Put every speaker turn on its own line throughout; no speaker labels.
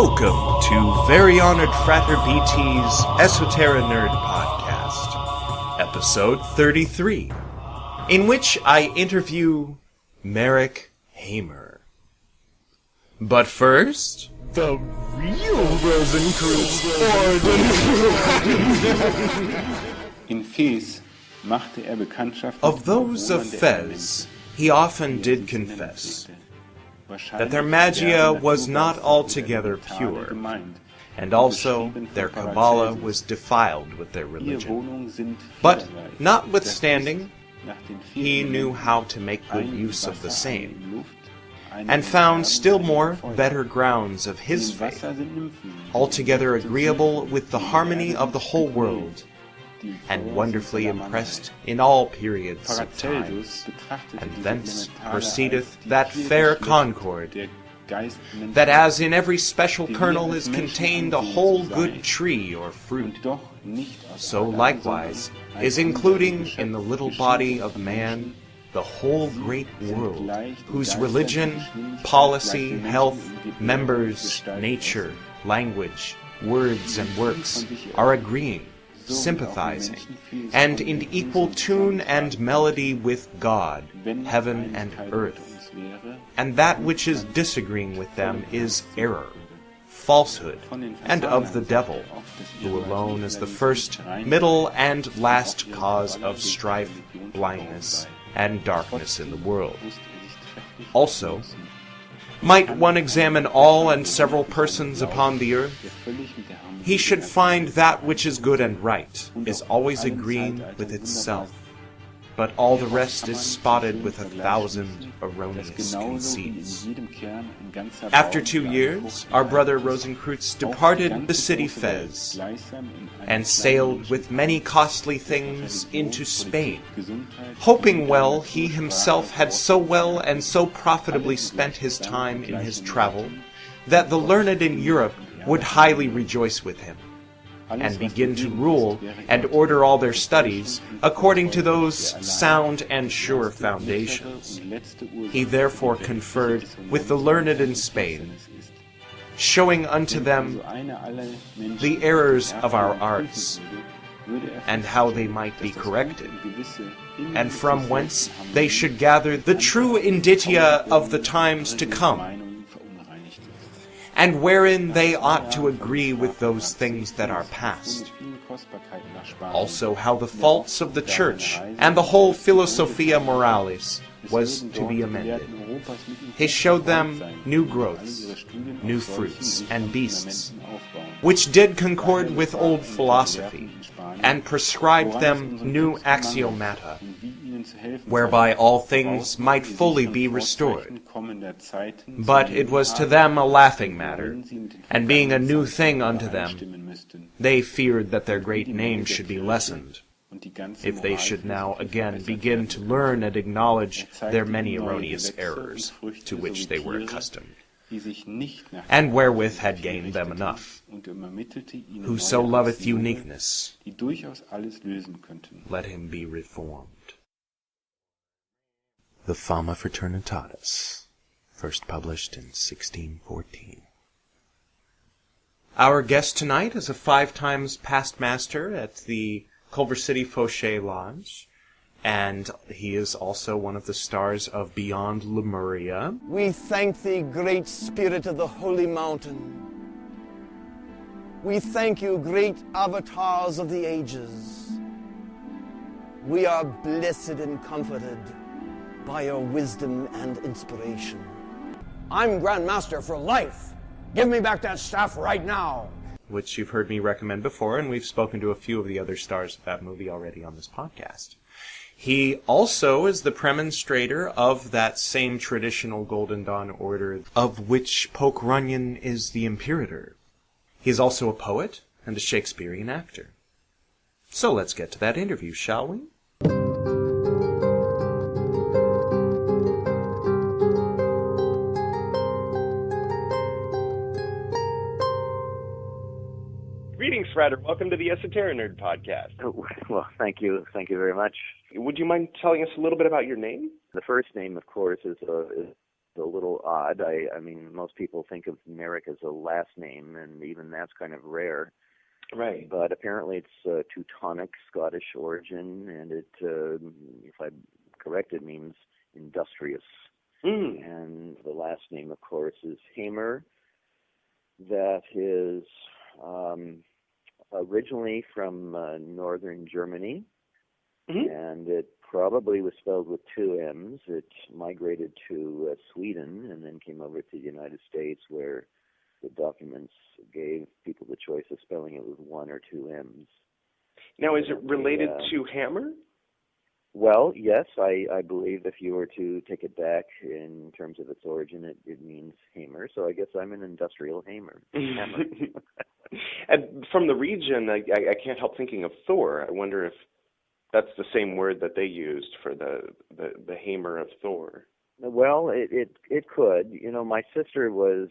Welcome to Very Honored Frater BT's Esoterinerd podcast, episode 33, in which I interview Merrick Hamer. But first,
the REAL Rosenkreuz Orden.
Of those of Fez, he often did confess that their magia was not altogether pure, and also their Kabbalah was defiled with their religion. But, notwithstanding, he knew how to make good use of the same, and found still more better grounds of his faith, altogether agreeable with the harmony of the whole world, and wonderfully impressed in all periods of time. And thence proceedeth that fair concord, that as in every special kernel is contained a whole good tree or fruit, so likewise is including in the little body of man the whole great world, whose religion, policy, health, members, nature, language, words, and works are agreeing, sympathizing, and in equal tune and melody with God, heaven and earth. And that which is disagreeing with them is error, falsehood, and of the devil, who alone is the first, middle, and last cause of strife, blindness, and darkness in the world. Also, might one examine all and several persons upon the earth, he should find that which is good and right is always agreeing with itself, but all the rest is spotted with 1,000 erroneous conceits. After 2 years, our brother Rosenkreuz departed the city Fez, and sailed with many costly things into Spain, hoping well he himself had so well and so profitably spent his time in his travel, that the learned in Europe would highly rejoice with him, and begin to rule and order all their studies according to those sound and sure foundations. He therefore conferred with the learned in Spain, showing unto them the errors of our arts, and how they might be corrected, and from whence they should gather the true indicia of the times to come, and wherein they ought to agree with those things that are past. Also how the faults of the Church and the whole Philosophia Moralis was to be amended. He showed them new growths, new fruits, and beasts, which did concord with old philosophy, and prescribed them new axiomata, whereby all things might fully be restored. But it was to them a laughing matter, and being a new thing unto them, they feared that their great name should be lessened, if they should now again begin to learn and acknowledge their many erroneous errors, to which they were accustomed, and wherewith had gained them enough. Whoso loveth uniqueness, let him be reformed. The Fama Fraternitatis, first published in 1614. Our guest tonight is a 5 times past master at the Culver City Foshay Lodge, and he is also one of the stars of Beyond Lemuria.
We thank thee, great spirit of the holy mountain. We thank you, great avatars of the ages. We are blessed and comforted by your wisdom and inspiration. I'm Grand Master for life. Give me back that staff right now.
Which you've heard me recommend before, and we've spoken to a few of the other stars of that movie already on this podcast. He also is the premonstrator of that same traditional Golden Dawn order, of which Poke Runyon is the imperator. He is also a poet and a Shakespearean actor. So let's get to that interview, shall we? Greetings, Frater. Welcome to the Esoterinerd podcast.
Well, thank you. Thank you very much.
Would you mind telling us a little bit about your name?
The first name, of course, is a little odd. I mean, most people think of Merrick as a last name, and even that's kind of rare.
Right.
But apparently it's Teutonic, Scottish origin, and it, if I'm correct, it means industrious. And the last name, of course, is Hamer. That is originally from northern Germany, and it probably was spelled with two M's. It migrated to Sweden and then came over to the United States, where the documents gave people the choice of spelling it with one or two M's.
Now, is it related to hammer?
Well, yes, I believe if you were to take it back in terms of its origin, it means hammer. So I guess I'm an industrial hammer.
And from the region, I can't help thinking of Thor. I wonder if that's the same word that they used for the hammer of Thor.
Well, it could. You know, my sister was,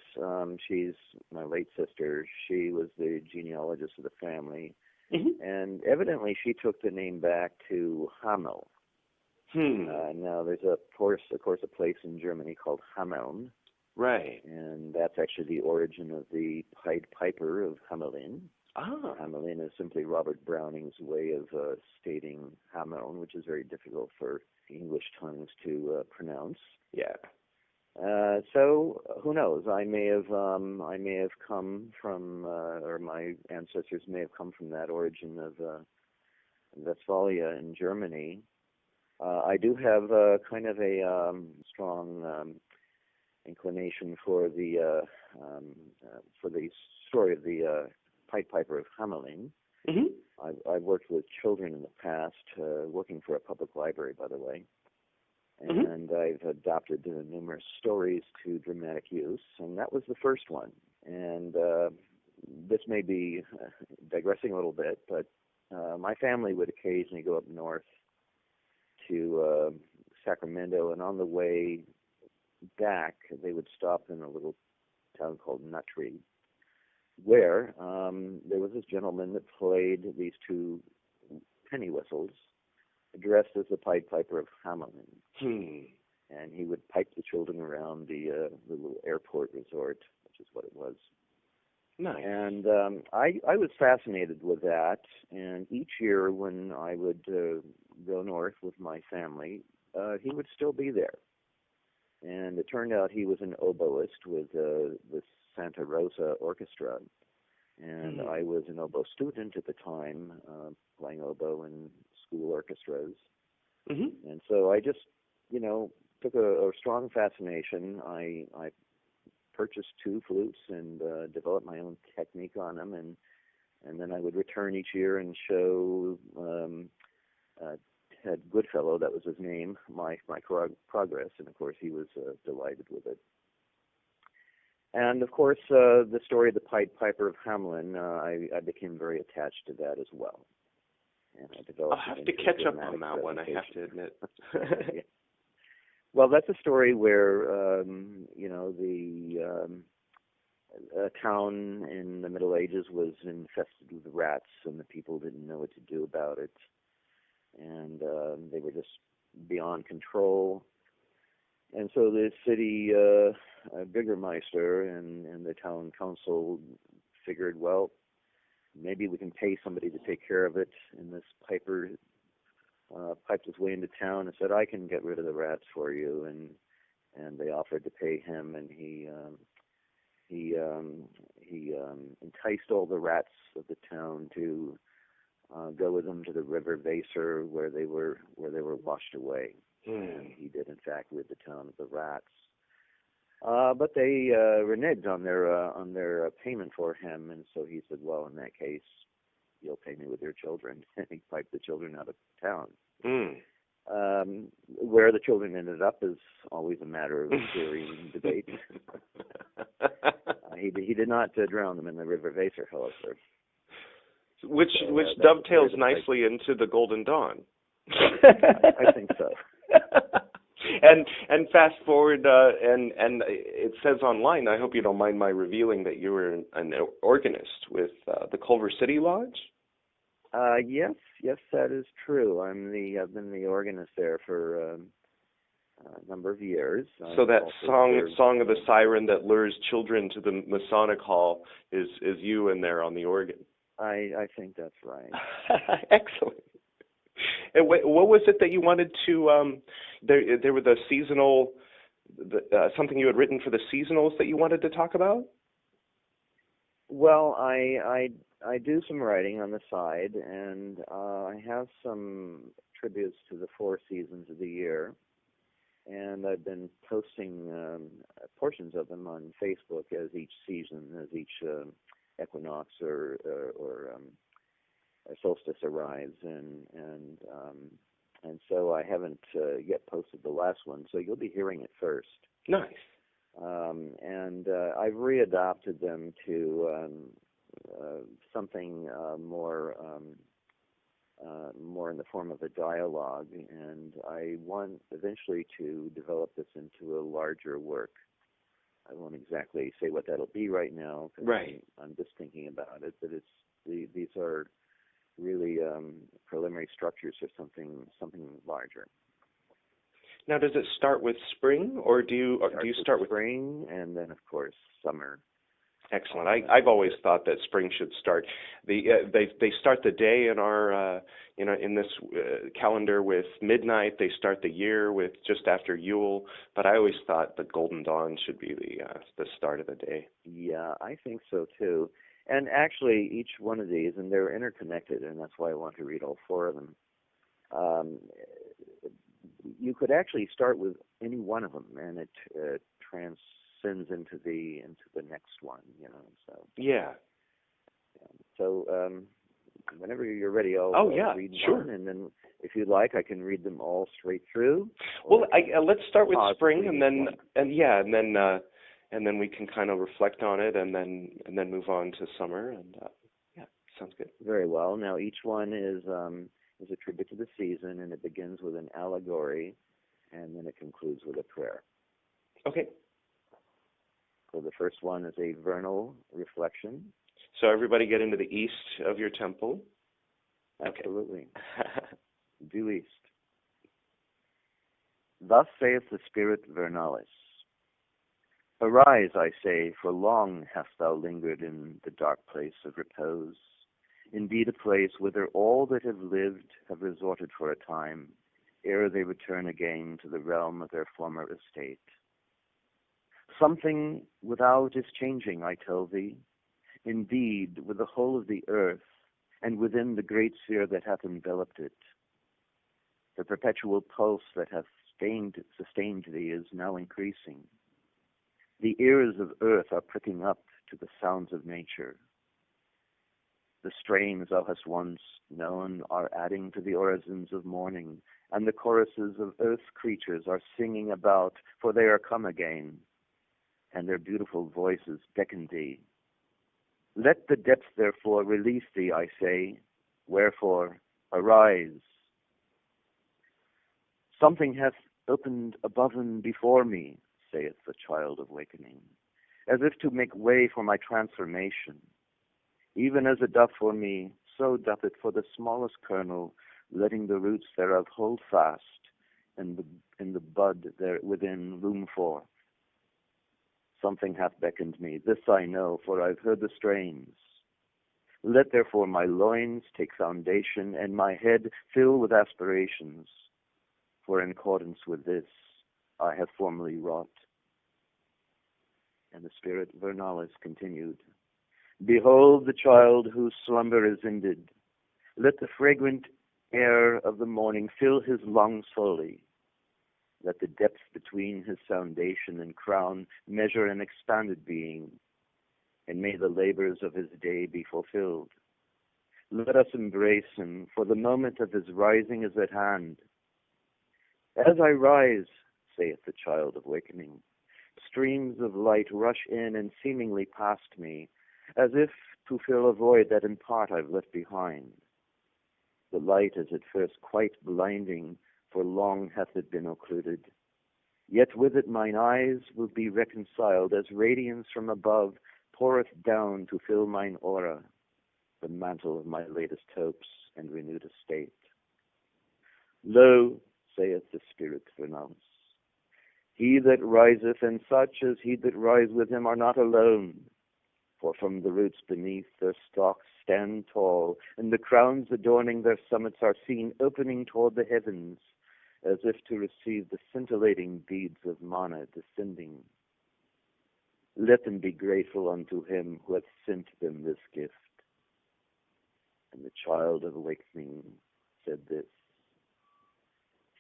she's my late sister. She was the genealogist of the family. And evidently she took the name back to Hamel. Now there's of course a place in Germany called Hameln.
Right.
And that's actually the origin of the Pied Piper of Hamelin. Hamelin is simply Robert Browning's way of stating Hameln, which is very difficult for English tongues to pronounce.
Yeah.
So who knows? I may have come from, or my ancestors may have come from that origin of Westphalia in Germany. I do have kind of a strong inclination for the story of the Pied Piper of Hamelin. I've worked with children in the past, working for a public library, by the way. And I've adopted numerous stories to dramatic use, and that was the first one. And this may be digressing a little bit, but my family would occasionally go up north to Sacramento, and on the way back, they would stop in a little town called Nutree, where there was this gentleman that played these two penny whistles, dressed as the Pied Piper of Hamelin. And he would pipe the children around the little airport resort, which is what it was.
Nice.
And I was fascinated with that. And each year when I would go north with my family, he would still be there. And it turned out he was an oboist with the Santa Rosa Orchestra. And I was an oboe student at the time, playing oboe in school orchestras. And so I just, took a strong fascination. I purchased two flutes and developed my own technique on them, and then I would return each year and show Ted Goodfellow, that was his name, my progress, and of course he was delighted with it. And of course, the story of the Pied Piper of Hamelin, I became very attached to that as well. And I developed.
I'll have to catch up on that one, I have to admit.
Yeah. Well, that's a story where, a town in the Middle Ages was infested with rats, and the people didn't know what to do about it. And they were just beyond control. And so the city Bürgermeister and the town council figured, well, maybe we can pay somebody to take care of it. And this piper piped his way into town and said, I can get rid of the rats for you. And they offered to pay him, and he enticed all the rats of the town to go with him to the River Weser, where they were washed away. And he did, in fact, rid the town of the rats. But they reneged on their payment for him, and so he said, well, in that case, you'll pay me with your children. And he piped the children out of town. Where the children ended up is always a matter of theory and debate. He did not drown them in the River Weser, however.
Which dovetails nicely into the Golden Dawn.
I think so.
And fast forward, and it says online, I hope you don't mind my revealing that you were an organist with the Culver City Lodge? Yes,
that is true. I've been the organist there for number of years.
So that
Also
song of the siren that lures children to the Masonic Hall is you in there on the organ.
I think that's right.
Excellent. And what was it that you wanted to? There were the seasonal, something you had written for the seasonals that you wanted to talk about.
Well, I do some writing on the side, and I have some tributes to the 4 seasons of the year, and I've been posting portions of them on Facebook as each season, as each equinox or solstice arrives, and so I haven't yet posted the last one, so you'll be hearing it first.
Nice.
And I've readopted them to something more in the form of a dialogue, and I want eventually to develop this into a larger work. I won't exactly say what that'll be right now, because
right.
I'm just thinking about it, but these are really preliminary structures for something larger.
Now, does it start with spring, or do you start with
spring and then, of course, summer?
Excellent. I've always thought that spring should start. They start the day in our in this calendar with midnight. They start the year with just after Yule. But I always thought the golden dawn should be the start of the day.
Yeah, I think so too. And actually, each one of these, and they're interconnected, and that's why I want to read all 4 of them. You could actually start with any one of them, and it transcends into the next one. So
yeah.
So whenever you're ready, I'll read
sure.
one, and then if you'd like, I can read them all straight through.
Well, let's start with spring, and then we can kind of reflect on it, and then move on to summer, and sounds good.
Very well. Now each one is a tribute to the season, and it begins with an allegory, and then it concludes with a prayer.
Okay.
So the first one is a vernal reflection.
So everybody get into the east of your temple.
Absolutely. Due east. Thus saith the Spirit Vernalis. Arise, I say, for long hast thou lingered in the dark place of repose, indeed a place whither all that have lived have resorted for a time, ere they return again to the realm of their former estate. Something without is changing, I tell thee, indeed, with the whole of the earth, and within the great sphere that hath enveloped it. The perpetual pulse that hath sustained thee is now increasing. The ears of earth are pricking up to the sounds of nature. The strains thou hast once known are adding to the orisons of morning, and the choruses of earth's creatures are singing about, for they are come again, and their beautiful voices beckon thee. Let the depths, therefore, release thee, I say, wherefore, arise. Something hath opened above and before me, saith the child awakening, as if to make way for my transformation. Even as it doth for me, so doth it for the smallest kernel, letting the roots thereof hold fast, and in the bud there within room for. Something hath beckoned me, this I know, for I've heard the strains. Let therefore my loins take foundation, and my head fill with aspirations, for in accordance with this I have formerly wrought. And the Spirit Vernalis continued, Behold the child whose slumber is ended. Let the fragrant air of the morning fill his lungs fully. Let the depth between his foundation and crown measure an expanded being, and may the labors of his day be fulfilled. Let us embrace him, for the moment of his rising is at hand. As I rise, saith the child awakening, streams of light rush in and seemingly past me, as if to fill a void that in part I've left behind. The light is at first quite blinding, for long hath it been occluded. Yet with it mine eyes will be reconciled, as radiance from above poureth down to fill mine aura, the mantle of my latest hopes and renewed estate. Lo, saith the Spirit Vernalis, He that riseth and such as he that rise with him are not alone. For from the roots beneath their stalks stand tall, and the crowns adorning their summits are seen opening toward the heavens, as if to receive the scintillating beads of manna descending. Let them be grateful unto him who hath sent them this gift. And the child of awakening said this: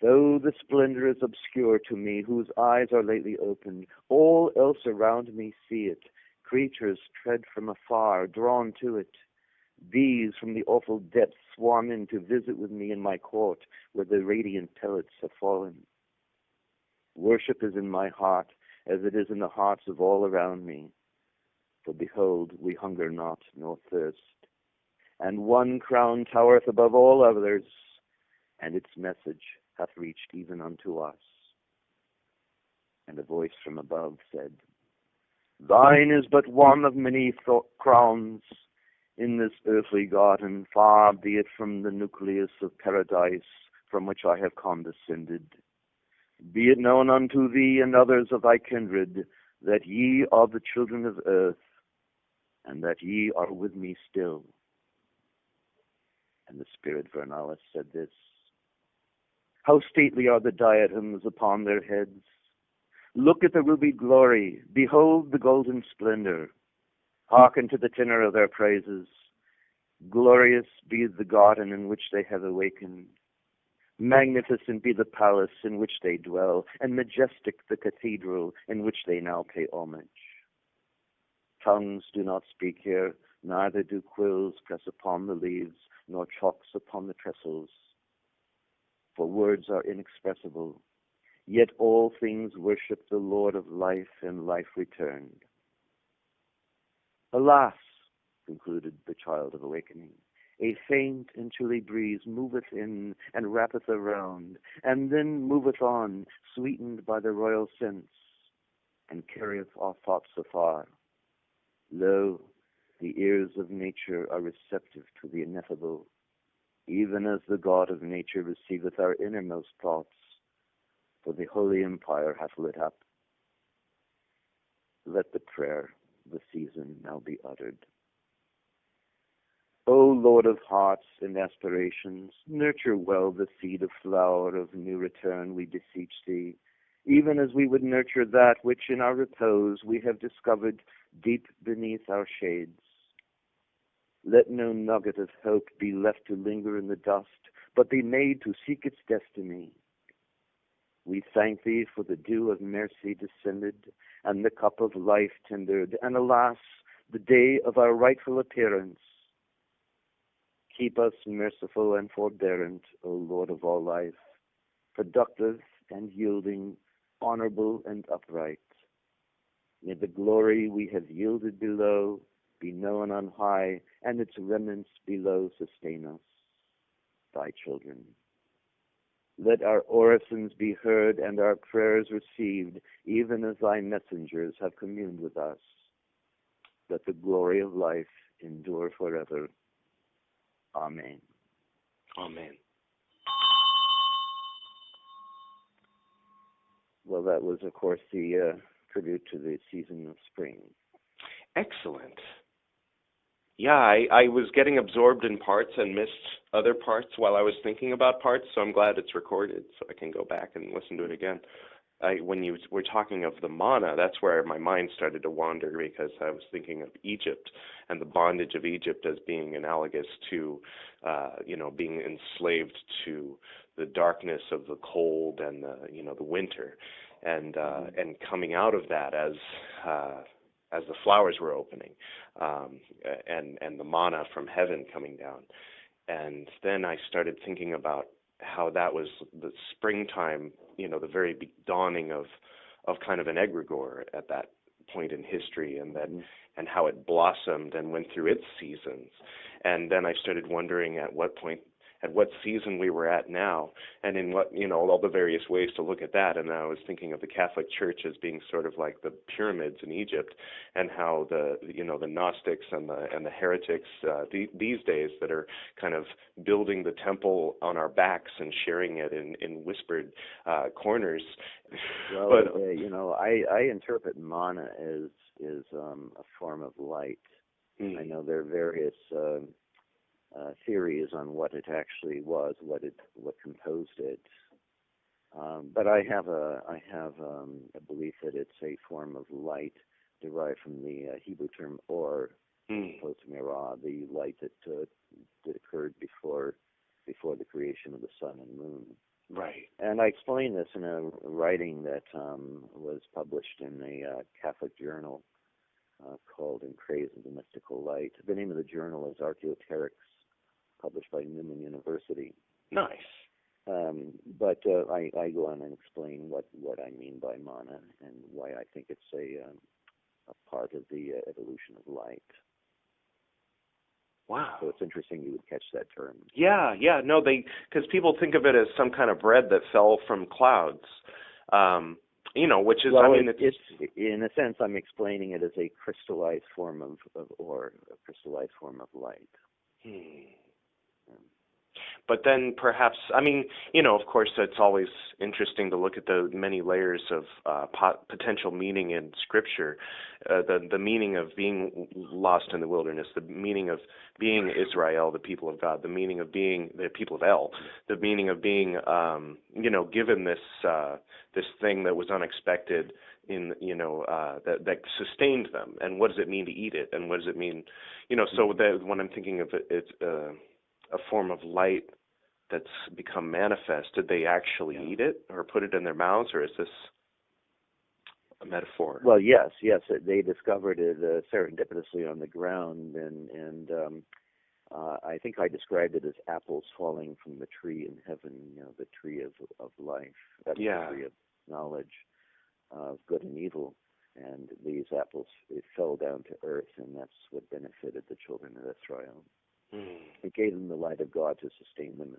Though the splendor is obscure to me, whose eyes are lately opened, all else around me see it. Creatures tread from afar, drawn to it. Bees from the awful depths swarm in to visit with me in my court, where the radiant pellets have fallen. Worship is in my heart, as it is in the hearts of all around me. For behold, we hunger not, nor thirst. And one crown towereth above all others, and its message hath reached even unto us. And a voice from above said, Thine is but one of many crowns in this earthly garden, far be it from the nucleus of paradise from which I have condescended. Be it known unto thee and others of thy kindred that ye are the children of earth, and that ye are with me still. And the Spirit Vernalis said this: How stately are the diadems upon their heads! Look at the ruby glory, behold the golden splendor. Hearken to the tenor of their praises. Glorious be the garden in which they have awakened. Magnificent be the palace in which they dwell, and majestic the cathedral in which they now pay homage. Tongues do not speak here, neither do quills press upon the leaves, nor chalks upon the trestles. For words are inexpressible, yet all things worship the Lord of life and life returned. Alas, concluded the child of awakening, a faint and chilly breeze moveth in and wrappeth around, and then moveth on, sweetened by the royal scents, and carrieth our thoughts afar. Lo, the ears of nature are receptive to the ineffable, even as the God of nature receiveth our innermost thoughts, for the holy empire hath lit up. Let the prayer of the season now be uttered. O Lord of hearts and aspirations, nurture well the seed of flower of new return, we beseech thee, even as we would nurture that which in our repose we have discovered deep beneath our shades. Let no nugget of hope be left to linger in the dust, but be made to seek its destiny. We thank thee for the dew of mercy descended, and the cup of life tendered, and alas, the day of our rightful appearance. Keep us merciful and forbearant, O Lord of all life, productive and yielding, honorable and upright. May the glory we have yielded below be known on high, and its remnants below sustain us, thy children. Let our orisons be heard and our prayers received, even as thy messengers have communed with us. Let the glory of life endure forever. Amen.
Amen.
Well, that was, of course, the tribute to the season of spring.
Excellent. Yeah, I was getting absorbed in parts and missed other parts while I was thinking about parts, so I'm glad it's recorded so I can go back and listen to it again. When you were talking of the manna, that's where my mind started to wander, because I was thinking of Egypt and the bondage of Egypt as being analogous to, being enslaved to the darkness of the cold and the winter, and coming out of that as the flowers were opening, and the manna from heaven coming down. And then I started thinking about how that was the springtime, the very dawning of kind of an egregore at that point in history, and then and how it blossomed and went through its seasons. And then I started wondering at what point, at what season we were at now, and in what, all the various ways to look at that. And I was thinking of the Catholic Church as being sort of like the pyramids in Egypt, and how the Gnostics and the heretics these days that are kind of building the temple on our backs and sharing it in whispered corners.
Well,
but
I interpret mana is a form of light. I know there are various theories on what it actually was, what composed it. But I have a belief that it's a form of light derived from the Hebrew term or, opposed to mirah, the light that occurred before the creation of the sun and moon.
Right.
And I explain this in a writing that was published in a Catholic journal called In Praise of the Mystical Light. The name of the journal is Archaeoterics, published by Newman University.
Nice.
But I go on and explain what I mean by mana and why I think it's a part of the evolution of light.
Wow.
So it's interesting you would catch that term.
Yeah. No, because people think of it as some kind of bread that fell from clouds. Which is,
well, it's in a sense, I'm explaining it as a crystallized form of ore, a crystallized form of light.
But then perhaps, of course, it's always interesting to look at the many layers of potential meaning in Scripture, the meaning of being lost in the wilderness, the meaning of being Israel, the people of God, the meaning of being the people of El, the meaning of being, given this thing that was unexpected that sustained them, and what does it mean to eat it, and what does it mean, so that when I'm thinking of it, it's a form of light that's become manifest. Did they actually eat it or put it in their mouths, or is this a metaphor?
Well, yes, they discovered it serendipitously on the ground, and I think I described it as apples falling from the tree in heaven, the tree of life, that's the tree of knowledge of good and evil, and these apples, it fell down to earth, and that's what benefited the children of Israel. It gave them the light of God to sustain them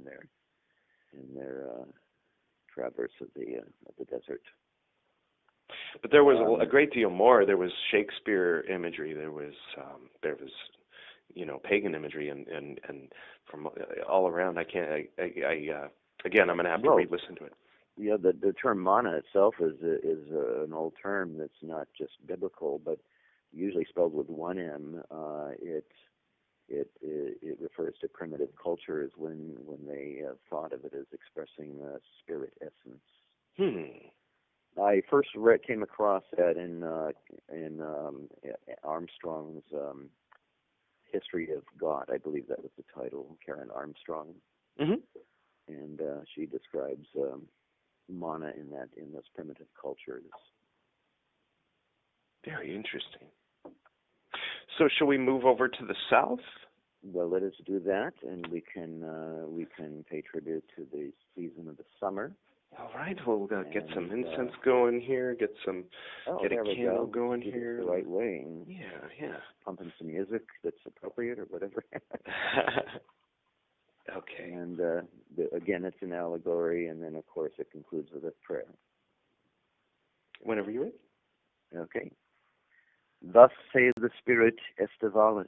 in their traverse of the desert.
But there was a great deal more. There was Shakespeare imagery. There was pagan imagery, and from all around. I'm going to have to re-listen to it.
Yeah, the term mana itself is an old term that's not just biblical, but usually spelled with one M. It refers to primitive cultures when they thought of it as expressing spirit essence. I first came across that in Armstrong's History of God. I believe that was the title, Karen Armstrong, and she describes mana in those primitive cultures.
Very interesting. So shall we move over to the south?
Well, let us do that, and we can pay tribute to the season of the summer.
All right. Well, we'll get some incense going here. Get a candle going here.
The right way.
Yeah.
Pumping some music that's appropriate or whatever.
Okay.
And again, it's an allegory, and then of course it concludes with a prayer.
Whenever you're ready.
Okay. Thus saith the Spirit Estevalis.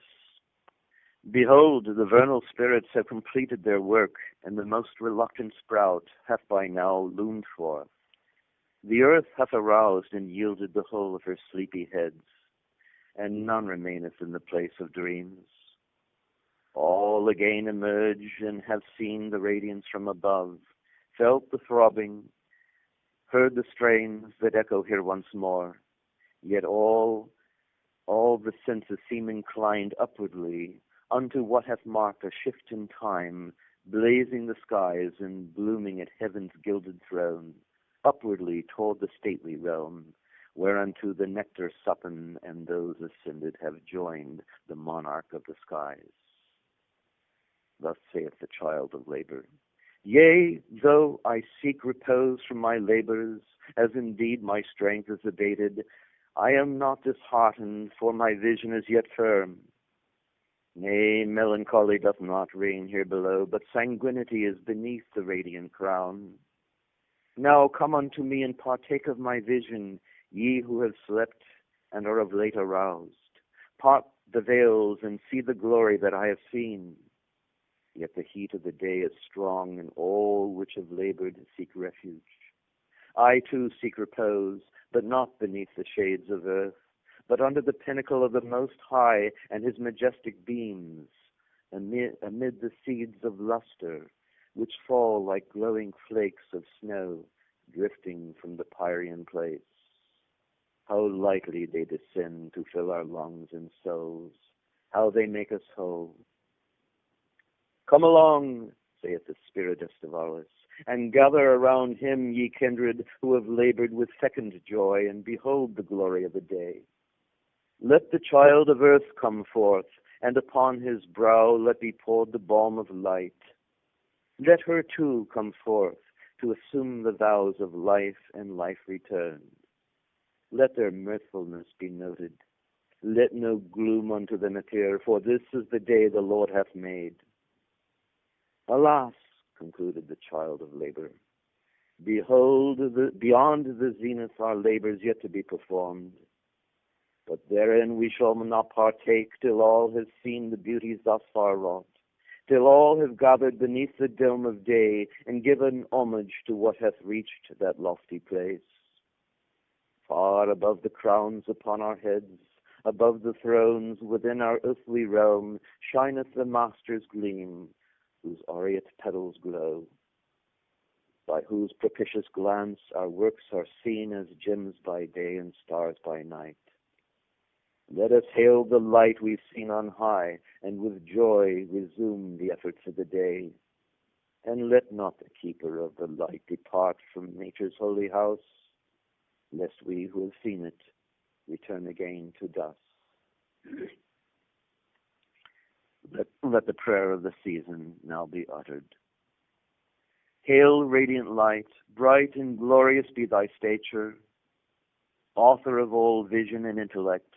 Behold, the vernal spirits have completed their work, and the most reluctant sprout hath by now loomed forth. The earth hath aroused and yielded the whole of her sleepy heads, and none remaineth in the place of dreams. All again emerge and have seen the radiance from above, felt the throbbing, heard the strains that echo here once more, yet all the senses seem inclined upwardly unto what hath marked a shift in time, blazing the skies and blooming at heaven's gilded throne, upwardly toward the stately realm, whereunto the nectar suppen and those ascended have joined the monarch of the skies. Thus saith the child of labor. Yea, though I seek repose from my labors, as indeed my strength is abated, I am not disheartened, for my vision is yet firm. Nay, melancholy doth not reign here below, but sanguinity is beneath the radiant crown. Now come unto me and partake of my vision, ye who have slept and are of late aroused. Part the veils and see the glory that I have seen. Yet the heat of the day is strong, and all which have labored seek refuge. I too seek repose, but not beneath the shades of earth, but under the pinnacle of the Most High and his majestic beams, amid the seeds of luster, which fall like glowing flakes of snow drifting from the Pyrean place. How lightly they descend to fill our lungs and souls, how they make us whole. Come along, saith the Spirit of Stavalis, and gather around him, ye kindred, who have labored with second joy, and behold the glory of the day. Let the child of earth come forth, and upon his brow let be poured the balm of light. Let her too come forth to assume the vows of life and life returned. Let their mirthfulness be noted. Let no gloom unto them appear, for this is the day the Lord hath made. Alas, concluded the child of labor, behold, beyond the zenith our labors yet to be performed. But therein we shall not partake till all have seen the beauties thus far wrought, till all have gathered beneath the dome of day and given homage to what hath reached that lofty place. Far above the crowns upon our heads, above the thrones within our earthly realm, shineth the Master's gleam, whose aureate petals glow, by whose propitious glance our works are seen as gems by day and stars by night. Let us hail the light we've seen on high, and with joy resume the efforts of the day. And let not the keeper of the light depart from nature's holy house, lest we who have seen it return again to dust. Let the prayer of the season now be uttered. Hail, radiant light, bright and glorious be thy stature, author of all vision and intellect.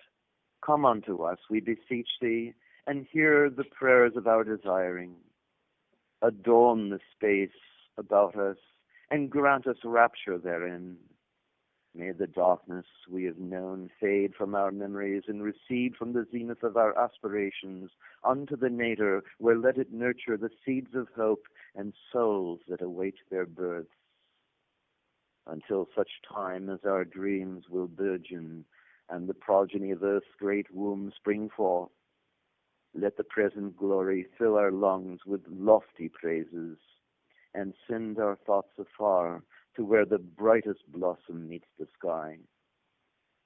Come unto us, we beseech thee, and hear the prayers of our desiring. Adorn the space about us, and grant us rapture therein. May the darkness we have known fade from our memories and recede from the zenith of our aspirations unto the nadir, where let it nurture the seeds of hope and souls that await their births. Until such time as our dreams will burgeon and the progeny of earth's great womb spring forth, let the present glory fill our lungs with lofty praises, and send our thoughts afar to where the brightest blossom meets the sky.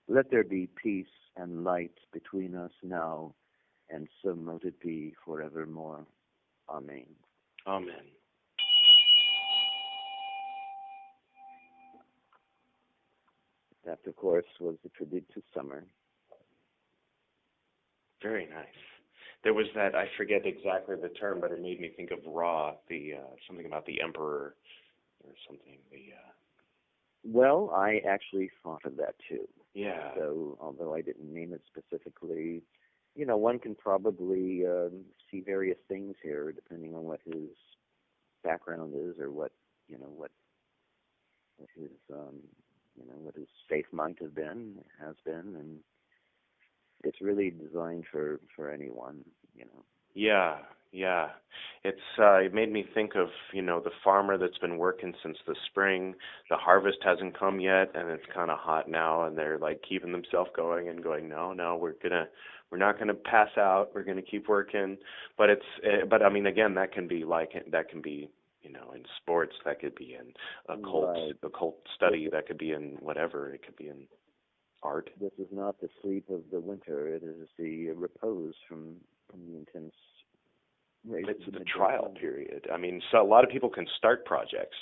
Let there be peace and light between us now, and so mote it be forevermore. Amen.
Amen.
That, of course, was the tribute to summer.
Very nice. There was that, I forget exactly the term, but it made me think of Ra, the something about the emperor or something.
Well, I actually thought of that too.
Yeah.
So, although I didn't name it specifically, one can probably see various things here depending on what his background is, or what his faith might have been, has been, and it's really designed for anyone,
Yeah. It made me think of, the farmer that's been working since the spring. The harvest hasn't come yet, and it's kind of hot now, and they're like keeping themselves going and going, no, we're not gonna pass out. We're gonna keep working. But again, that can be in sports, that could be in occult study, that could be in whatever. It could be in art.
This is not the sleep of the winter. It is the repose from the intense.
It's the trial period. So a lot of people can start projects,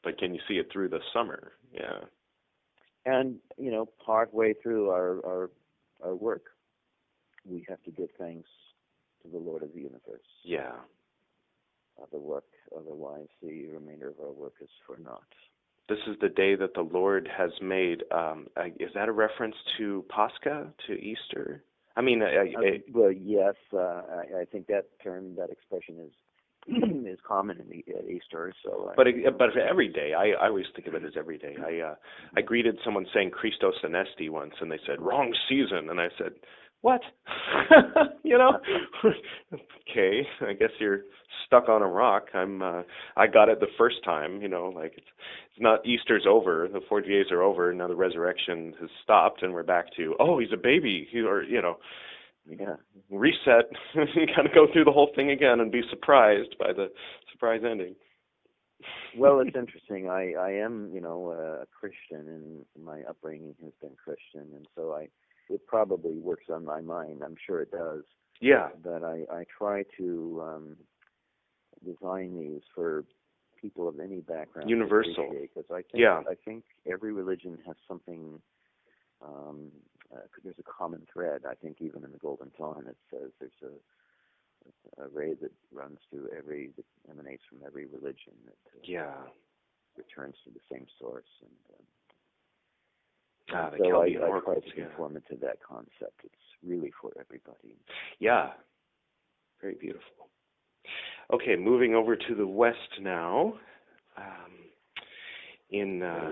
but can you see it through the summer? Yeah.
And part way through our work, we have to give thanks to the Lord of the universe.
Yeah.
Otherwise, the remainder of our work is for naught.
This is the day that the Lord has made. Is that a reference to Pascha, to Easter? I mean,
well, yes, I think that term, that expression is is common in at Easter. So,
but every day, I always think of it as every day. I greeted someone saying Christos Anesti once, and they said wrong season, and I said, what? You know? Okay, I guess you're stuck on a rock. I got it the first time. You know, like it's not Easter's over, the 40 days are over, now the resurrection has stopped, and we're back to he's a baby, or reset, kind of go through the whole thing again and be surprised by the surprise ending.
Well, it's interesting. I am, a Christian, and my upbringing has been Christian, and so it probably works on my mind. I'm sure it does.
Yeah.
But I try to design these for people of any background.
Universal.
Because I think every religion has something. There's a common thread. I think even in the Golden Dawn it says there's a ray that runs through that emanates from every religion that returns to the same source. And
the
so
Chaldean
I
oracles,
try to conform it to that concept. It's really for everybody.
Yeah, very beautiful. Okay, moving over to the west now.
We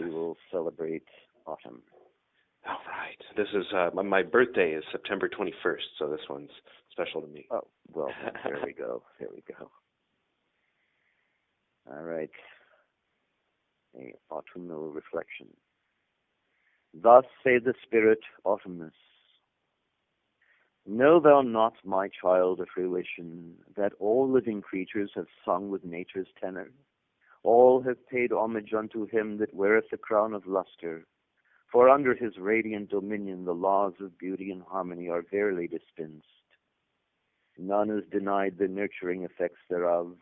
will celebrate autumn.
All right. This is my birthday is September 21st, so this one's special to me.
Oh, well, there we go. There we go. All right. A autumnal reflection. Thus say the Spirit, Autumnus, know thou not, my child of fruition, that all living creatures have sung with nature's tenor? All have paid homage unto him that weareth the crown of luster. For under his radiant dominion the laws of beauty and harmony are verily dispensed. None is denied the nurturing effects thereof,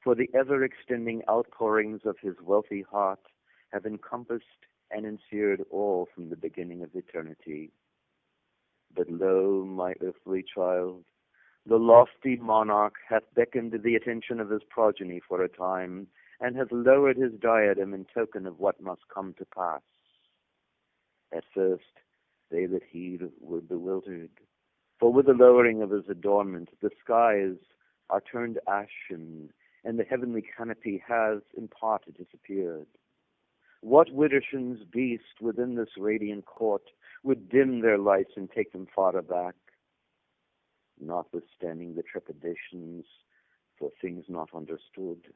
for the ever-extending outpourings of his wealthy heart have encompassed and enseared all from the beginning of eternity. But lo, my earthly child, the lofty monarch hath beckoned the attention of his progeny for a time, and hath lowered his diadem in token of what must come to pass. At first, they that heed were bewildered, for with the lowering of his adornment, the skies are turned ashen, and the heavenly canopy has in part disappeared. What widdershins beast within this radiant court would dim their lights and take them farther back? Notwithstanding the trepidations for things not understood,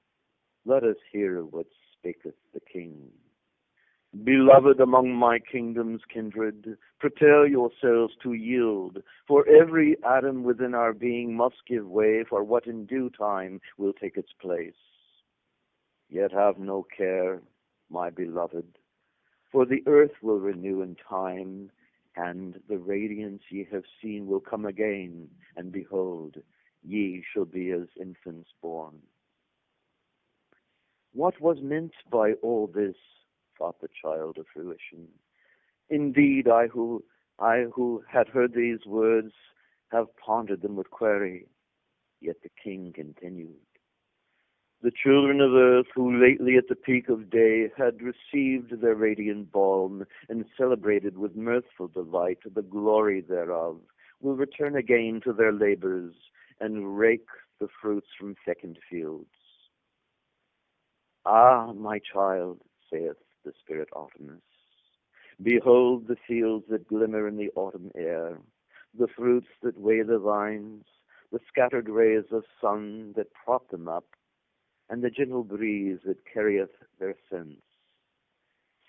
let us hear what spaketh the king. Beloved among my kingdom's kindred, prepare yourselves to yield, for every atom within our being must give way for what in due time will take its place. Yet have no care, my beloved, for the earth will renew in time, and the radiance ye have seen will come again, and behold, ye shall be as infants born. What was meant by all this? Thought the child of fruition. Indeed, I who had heard these words have pondered them with query. Yet the king continued. The children of earth, who lately at the peak of day had received their radiant balm and celebrated with mirthful delight the glory thereof, will return again to their labors and rake the fruits from fecund fields. Ah, my child, saith the Spirit Autumnus, behold the fields that glimmer in the autumn air, the fruits that weigh the vines, the scattered rays of sun that prop them up, and the gentle breeze that carrieth their scents.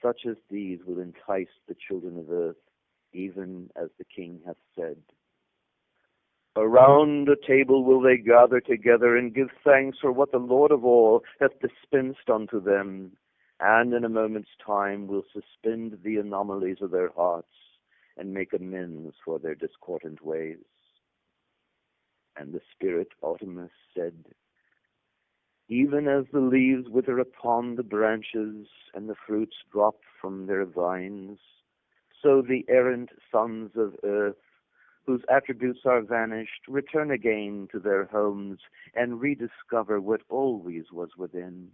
Such as these will entice the children of earth, even as the King hath said. Around a table will they gather together and give thanks for what the Lord of all hath dispensed unto them, and in a moment's time will suspend the anomalies of their hearts and make amends for their discordant ways. And the Spirit Autumnus said, even as the leaves wither upon the branches and the fruits drop from their vines, so the errant sons of earth, whose attributes are vanished, return again to their homes and rediscover what always was within.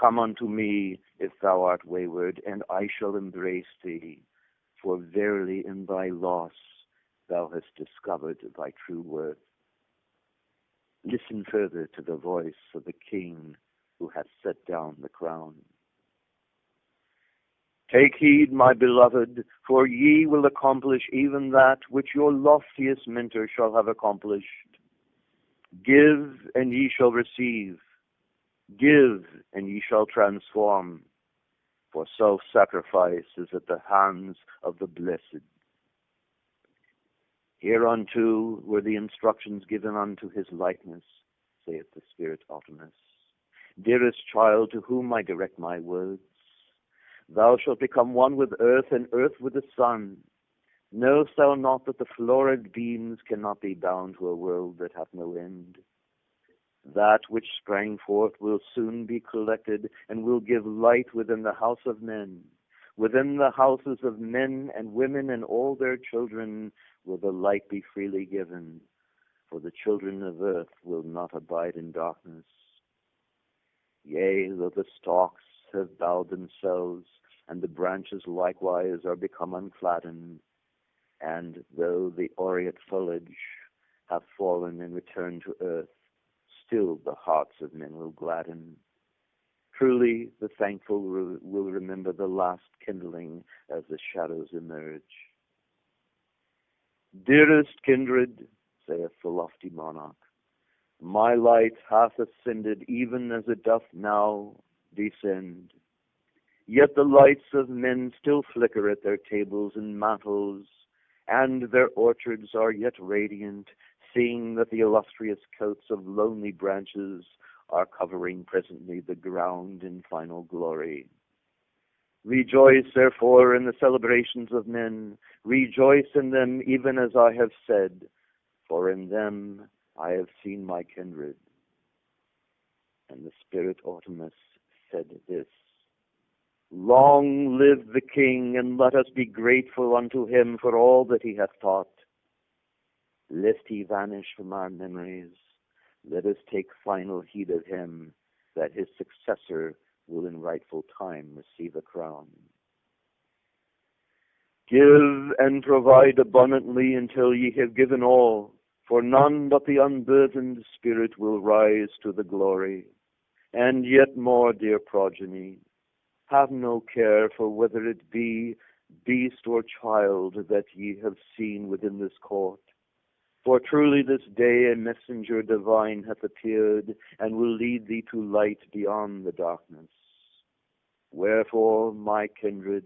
Come unto me, if thou art wayward, and I shall embrace thee, for verily in thy loss thou hast discovered thy true worth. Listen further to the voice of the King who hath set down the crown. Take heed, my beloved, for ye will accomplish even that which your loftiest mentor shall have accomplished. Give, and ye shall receive. Give, and ye shall transform. For self-sacrifice is at the hands of the blessed. Hereunto were the instructions given unto his likeness, saith the Spirit Optimus. Dearest child, to whom I direct my words, thou shalt become one with earth, and earth with the sun. Knowest thou not that the florid beams cannot be bound to a world that hath no end? That which sprang forth will soon be collected, and will give light within the house of men. Within the houses of men and women and all their children will the light be freely given, for the children of earth will not abide in darkness. Yea, though the stalks have bowed themselves, and the branches likewise are become uncladdened, and though the aureate foliage have fallen and returned to earth, still the hearts of men will gladden. Truly, the thankful will remember the last kindling as the shadows emerge. Dearest kindred, saith the lofty monarch, my light hath ascended even as it doth now descend. Yet the lights of men still flicker at their tables and mantles, and their orchards are yet radiant, seeing that the illustrious coats of lonely branches are covering presently the ground in final glory. Rejoice, therefore, in the celebrations of men. Rejoice in them even as I have said, for in them I have seen my kindred. And the Spirit Optimus said this, Long live the King, and let us be grateful unto him for all that he hath taught. Lest he vanish from our memories, let us take final heed of him, that his successor will in rightful time receive a crown. Give and provide abundantly until ye have given all, for none but the unburdened spirit will rise to the glory. And yet more, dear progeny, have no care for whether it be beast or child that ye have seen within this court. For truly this day a messenger divine hath appeared, and will lead thee to light beyond the darkness. Wherefore, my kindred,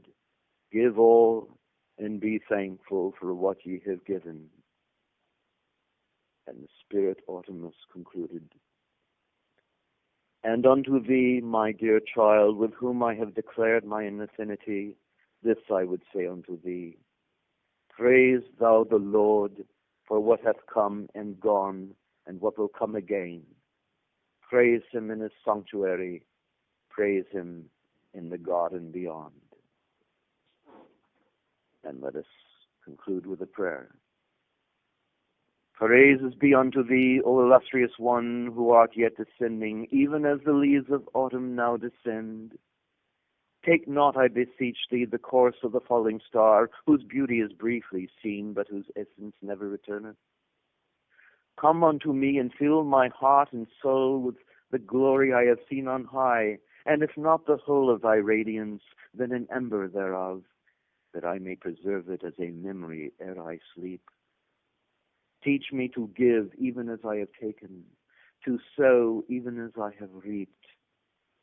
give all, and be thankful for what ye have given. And the Spirit Optimus concluded, And unto thee, my dear child, with whom I have declared mine affinity, this I would say unto thee. Praise thou the Lord for what hath come and gone, and what will come again. Praise him in his sanctuary. Praise him in the garden beyond. And let us conclude with a prayer. Praises be unto thee, O illustrious one, who art yet descending, even as the leaves of autumn now descend. Take not, I beseech thee, the course of the falling star, whose beauty is briefly seen, but whose essence never returneth. Come unto me, and fill my heart and soul with the glory I have seen on high, and if not the whole of thy radiance, then an ember thereof, that I may preserve it as a memory ere I sleep. Teach me to give even as I have taken, to sow even as I have reaped,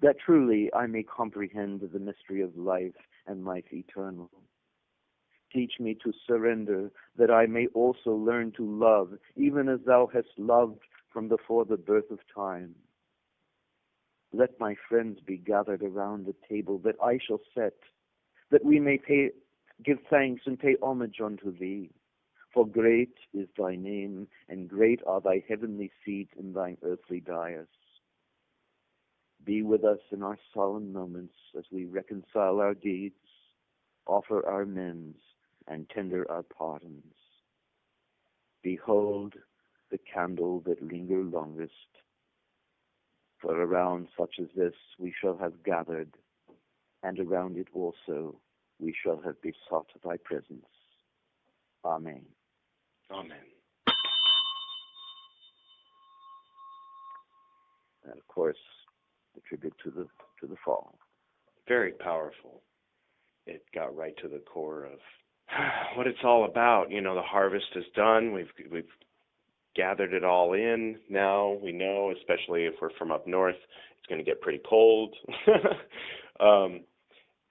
that truly I may comprehend the mystery of life and life eternal. Teach me to surrender, that I may also learn to love, even as thou hast loved from before the birth of time. Let my friends be gathered around the table that I shall set, that we may give thanks and pay homage unto thee. For great is thy name, and great are thy heavenly seat in thine earthly dais. Be with us in our solemn moments as we reconcile our deeds, offer our amends, and tender our pardons. Behold the candle that linger longest, for around such as this we shall have gathered, and around it also we shall have besought thy presence. Amen.
Amen.
And of course, the tribute to the fall.
Very powerful. It got right to the core of what it's all about. You know, the harvest is done. We've gathered it all in. Now we know, especially if we're from up north, it's going to get pretty cold.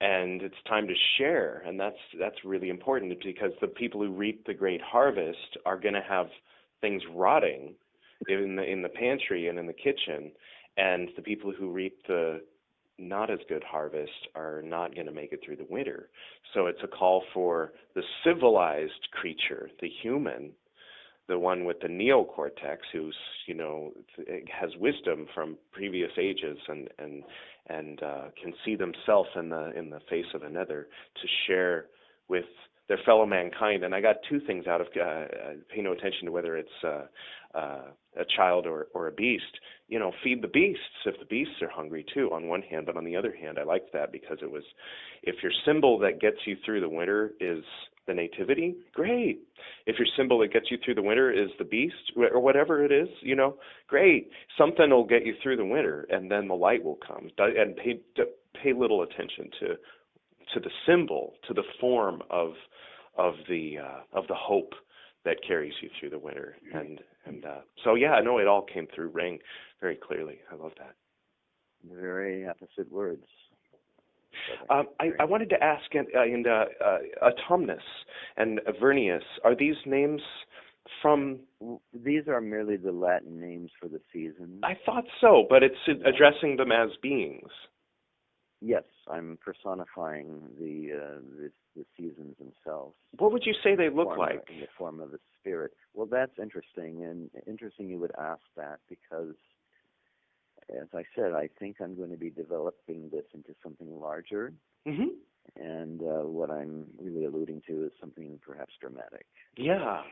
And it's time to share, and that's really important, because the people who reap the great harvest are going to have things rotting in the pantry and in the kitchen, and the people who reap the not as good harvest are not going to make it through the winter. So it's a call for the civilized creature, the human, the one with the neocortex, who's, you know, has wisdom from previous ages and can see themselves in the face of another, to share with their fellow mankind. And I got two things out of pay no attention to whether it's a child or a beast. You know, feed the beasts if the beasts are hungry too, on one hand. But on the other hand, I liked that because it was, if your symbol that gets you through the winter is the nativity, great. If your symbol that gets you through the winter is the beast, or whatever it is, you know, great. Something will get you through the winter, and then the light will come. And pay little attention to the symbol, to the form of the hope that carries you through the winter. And so yeah, no, it all came through, rang very clearly. I love that.
Very opposite words.
I wanted to ask, Autumnus and Vernius, are these names from...
These are merely the Latin names for the season.
I thought so, but it's addressing them as beings.
Yes, I'm personifying the seasons themselves.
What would you say they look like?
In the form of a spirit. Well, that's interesting, and interesting you would ask that, because, as I said, I think I'm going to be developing this into something larger.
Mm-hmm.
And what I'm really alluding to is something perhaps dramatic.
Yeah.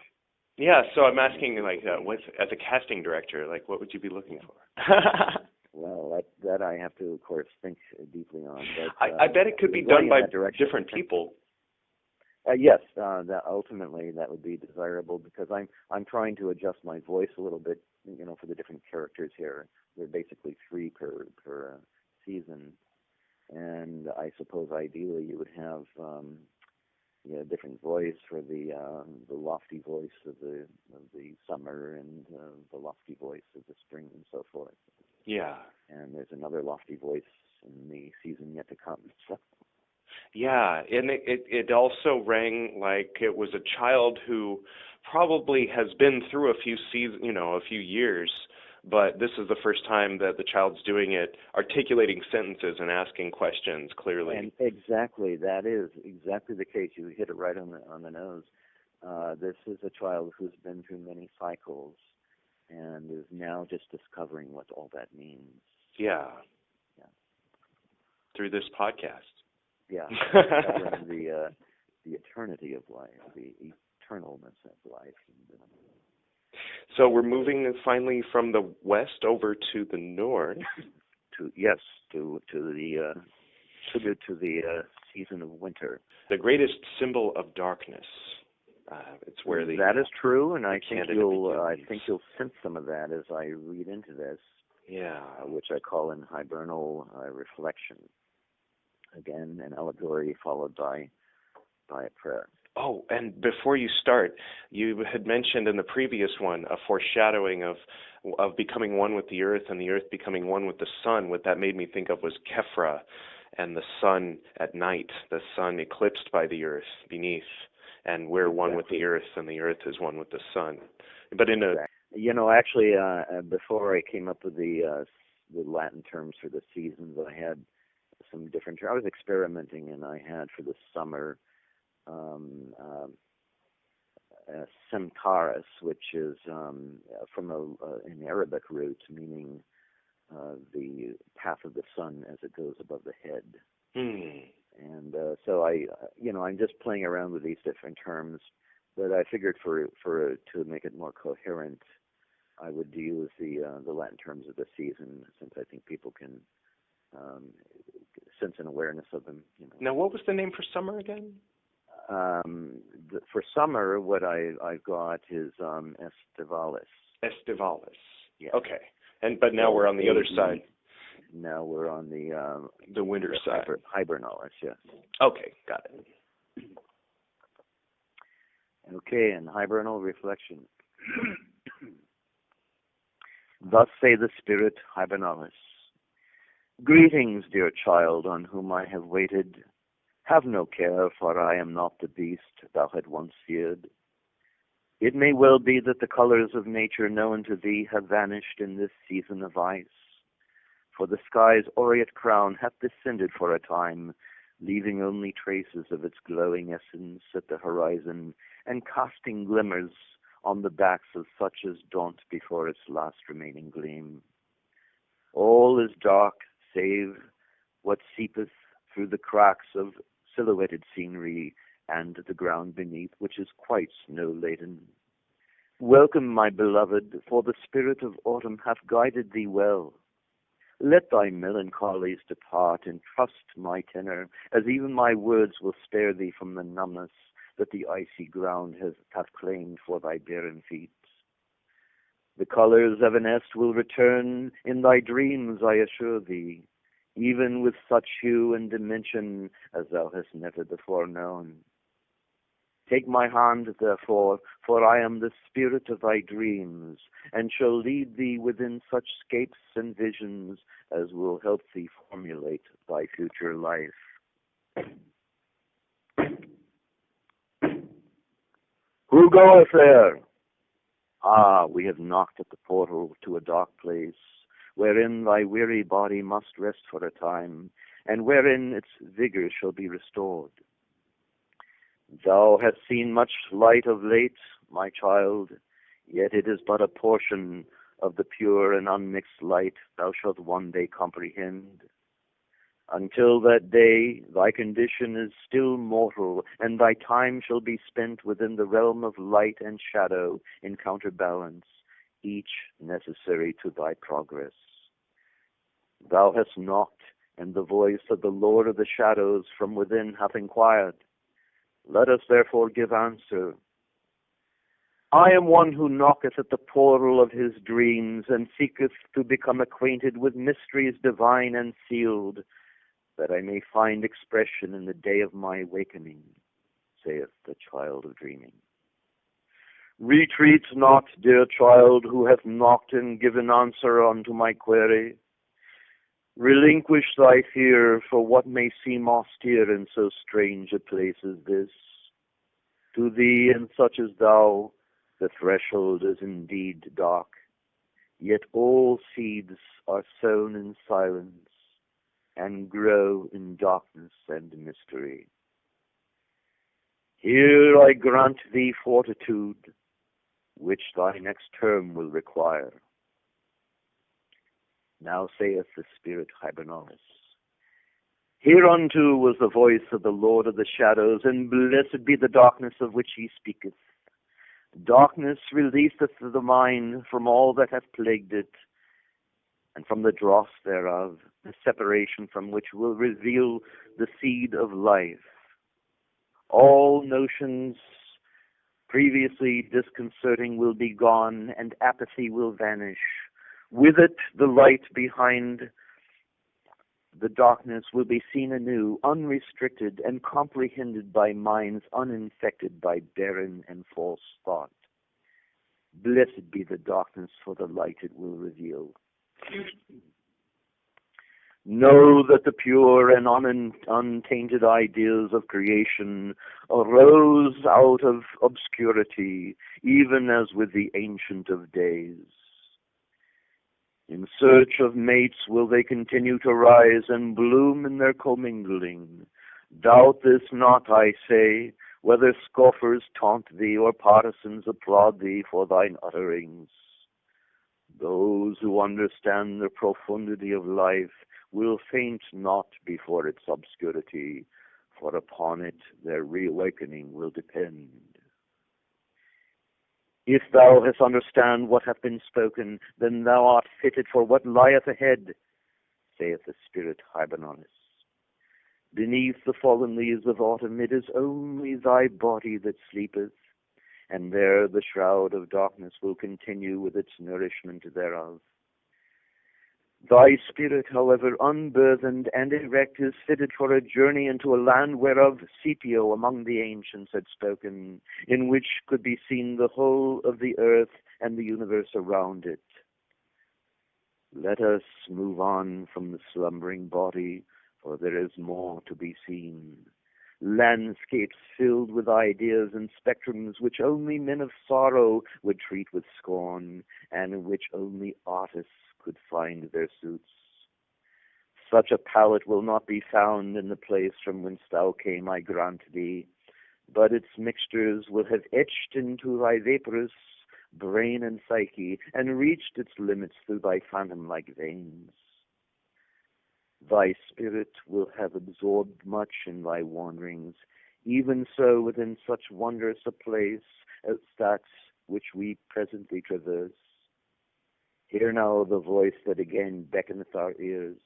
Yeah, so I'm asking, like, as a casting director, like, what would you be looking for?
Well, that I have to, of course, think deeply on. But,
I bet it could be done by different people.
Yes, that ultimately that would be desirable, because I'm trying to adjust my voice a little bit, you know, for the different characters here. There are basically 3 per season, and I suppose ideally you would have a different voice for the lofty voice of the summer, and the lofty voice of the spring, and so forth.
Yeah.
And there's another lofty voice in the season yet to come. So.
Yeah, and it also rang like it was a child who probably has been through a few years, but this is the first time that the child's doing it, articulating sentences and asking questions clearly.
And exactly, that is exactly the case. You hit it right on the nose. This is a child who's been through many cycles and is now just discovering what all that means.
Yeah. Through this podcast.
Yeah, discovering the eternity of life, the eternalness of life.
So we're moving finally from the west over to the north.
to the tribute to the season of winter.
The greatest symbol of darkness. It's where
that is true, and I think you'll sense some of that as I read into this.
Yeah,
which I call in hibernal reflection. Again, an allegory followed by a prayer.
Oh, and before you start, you had mentioned in the previous one a foreshadowing of becoming one with the earth and the earth becoming one with the sun. What that made me think of was Kephra and the sun at night, the sun eclipsed by the earth beneath, and we're one with the earth and the earth is one with the sun. But in a...
actually, before I came up with the Latin terms for the seasons, I had some different... I was experimenting, and I had for the summer Semtaris, which is from an Arabic root, meaning the path of the sun as it goes above the head. And so I'm just playing around with these different terms, but I figured to make it more coherent, I would use the Latin terms of the season, since I think people can sense an awareness of them.
Now, what was the name for summer again?
For summer, what I've got is Estivalis.
Estivalis.
Yes.
Okay. But now we're on the other side.
Now we're on
the winter side.
Hibernalis, yes.
Okay, got it.
Okay, and hibernal reflection. Thus say the spirit hibernalis. Greetings, dear child, on whom I have waited. Have no care, for I am not the beast thou had once feared. It may well be that the colors of nature known to thee have vanished in this season of ice, for the sky's aureate crown hath descended for a time, leaving only traces of its glowing essence at the horizon, and casting glimmers on the backs of such as daunt before its last remaining gleam. All is dark, save what seepeth through the cracks of silhouetted scenery and the ground beneath, which is quite snow-laden. Welcome, my beloved, for the spirit of autumn hath guided thee well. Let thy melancholies depart, and trust my tenor, as even my words will spare thee from the numbness that the icy ground hath claimed for thy barren feet. The colors evanesced will return in thy dreams, I assure thee, even with such hue and dimension as thou hast never before known. Take my hand, therefore, for I am the spirit of thy dreams, and shall lead thee within such scapes and visions as will help thee formulate thy future life. Who goeth there? Ah, we have knocked at the portal to a dark place, wherein thy weary body must rest for a time, and wherein its vigor shall be restored. Thou hast seen much light of late, my child, yet it is but a portion of the pure and unmixed light thou shalt one day comprehend. Until that day, thy condition is still mortal, and thy time shall be spent within the realm of light and shadow in counterbalance, each necessary to thy progress. Thou hast knocked, and the voice of the Lord of the shadows from within hath inquired. Let us therefore give answer. I am one who knocketh at the portal of his dreams, and seeketh to become acquainted with mysteries divine and sealed, that I may find expression in the day of my awakening, saith the child of dreaming. Retreat not, dear child, who hath knocked and given answer unto my query. Relinquish thy fear for what may seem austere in so strange a place as this. To thee and such as thou, the threshold is indeed dark, yet all seeds are sown in silence and grow in darkness and mystery. Here I grant thee fortitude, which thy next term will require. Now saith the spirit hibernalis. Hereunto was the voice of the Lord of the shadows, and blessed be the darkness of which he speaketh. Darkness releaseth the mind from all that hath plagued it, and from the dross thereof, the separation from which will reveal the seed of life. All notions previously disconcerting will be gone, and apathy will vanish. With it, the light behind the darkness will be seen anew, unrestricted, and comprehended by minds uninfected by barren and false thought. Blessed be the darkness, for the light it will reveal. Know that the pure and untainted ideas of creation arose out of obscurity, even as with the Ancient of Days. In search of mates will they continue to rise and bloom in their commingling. Doubt this not, I say, whether scoffers taunt thee or partisans applaud thee for thine utterings. Those who understand the profundity of life will faint not before its obscurity, for upon it their reawakening will depend. If thou hast understand what hath been spoken, then thou art fitted for what lieth ahead, saith the spirit hibernalis. Beneath the fallen leaves of autumn it is only thy body that sleepeth, and there the shroud of darkness will continue with its nourishment thereof. Thy spirit, however, unburthened and erect, is fitted for a journey into a land whereof Scipio among the ancients had spoken, in which could be seen the whole of the earth and the universe around it. Let us move on from the slumbering body, for there is more to be seen. Landscapes filled with ideas and spectrums which only men of sorrow would treat with scorn, and in which only artists could find their suits. Such a palette will not be found in the place from whence thou came, I grant thee, but its mixtures will have etched into thy vaporous brain and psyche, and reached its limits through thy phantom-like veins. Thy spirit will have absorbed much in thy wanderings, even so within such wondrous a place as that which we presently traverse. Hear now the voice that again beckoneth our ears.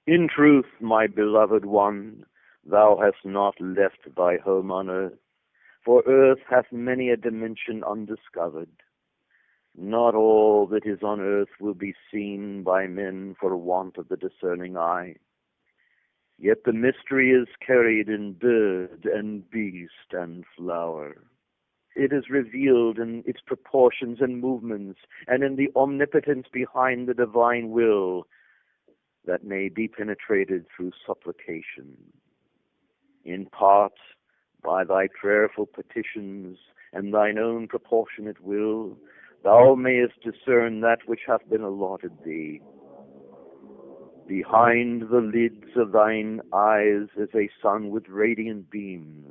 In truth, my beloved one, thou hast not left thy home on earth, for earth hath many a dimension undiscovered. Not all that is on earth will be seen by men for want of the discerning eye. Yet the mystery is carried in bird and beast and flower. It is revealed in its proportions and movements, and in the omnipotence behind the divine will that may be penetrated through supplication. In part, by thy prayerful petitions and thine own proportionate will, thou mayest discern that which hath been allotted thee. Behind the lids of thine eyes is a sun with radiant beams.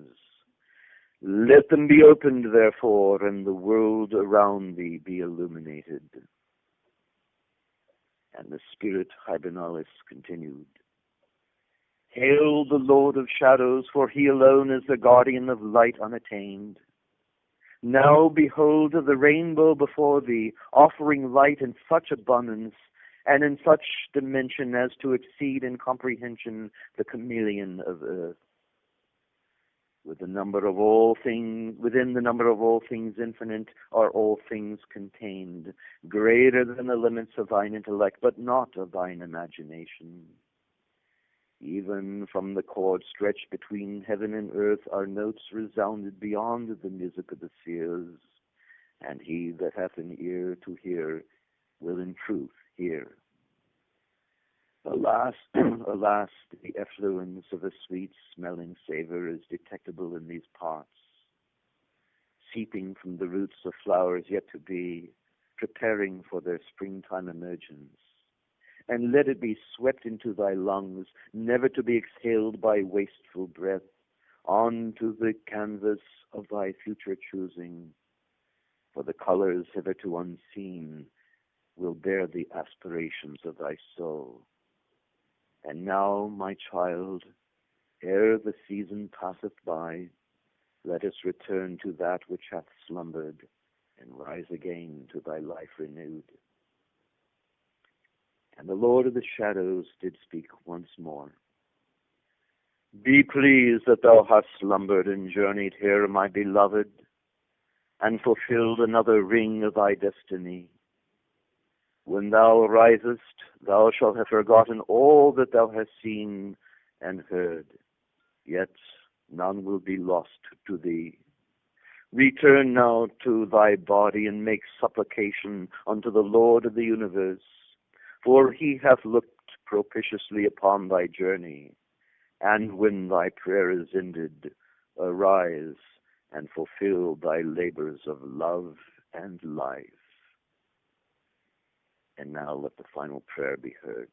Let them be opened, therefore, and the world around thee be illuminated. And the spirit Hibernalis continued. Hail the Lord of Shadows, for he alone is the guardian of light unattained. Now behold the rainbow before thee, offering light in such abundance and in such dimension as to exceed in comprehension the chameleon of earth. Within the number of all things infinite are all things contained, greater than the limits of thine intellect, but not of thine imagination. Even from the cord stretched between heaven and earth are notes resounded beyond the music of the spheres, and he that hath an ear to hear will in truth hear. Alas, alas, the effluence of a sweet-smelling savor is detectable in these parts, seeping from the roots of flowers yet to be, preparing for their springtime emergence. And let it be swept into thy lungs, never to be exhaled by wasteful breath, onto the canvas of thy future choosing. For the colors hitherto unseen will bear the aspirations of thy soul. And now, my child, ere the season passeth by, let us return to that which hath slumbered, and rise again to thy life renewed. And the Lord of the Shadows did speak once more. Be pleased that thou hast slumbered and journeyed here, my beloved, and fulfilled another ring of thy destiny. When thou risest, thou shalt have forgotten all that thou hast seen and heard, yet none will be lost to thee. Return now to thy body and make supplication unto the Lord of the universe, for he hath looked propitiously upon thy journey, and when thy prayer is ended, arise and fulfill thy labors of love and life. And now let the final prayer be heard.